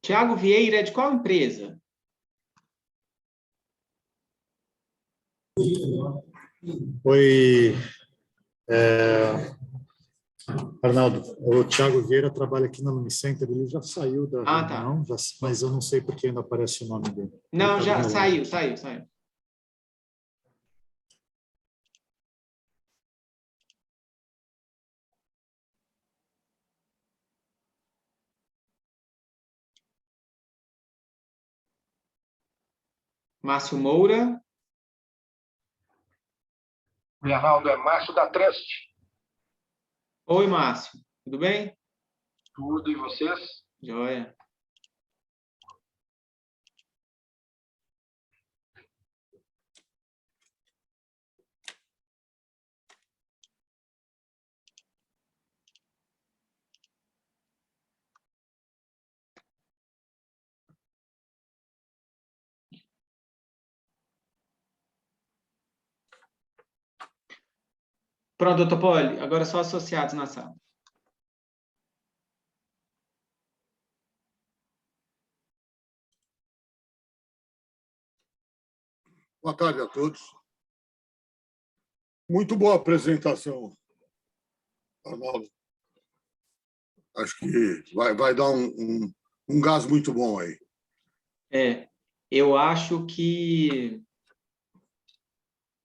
Tiago Vieira é de qual empresa? Oi, Arnaldo. O Thiago Vieira trabalha aqui na Unicenter, ele já saiu da Ah, tá. reunião, mas eu não sei por que ainda aparece o nome dele. Não, Ele tá do já meu lado. saiu. Márcio Moura. Arnaldo, é Márcio da Trust. Oi, Márcio. Tudo bem? Tudo, e vocês? Joia. Pronto, doutor Poli, agora só associados na sala. Boa tarde a todos. Muito boa apresentação, Arnaldo. Acho que vai dar um gás muito bom aí. Eu acho que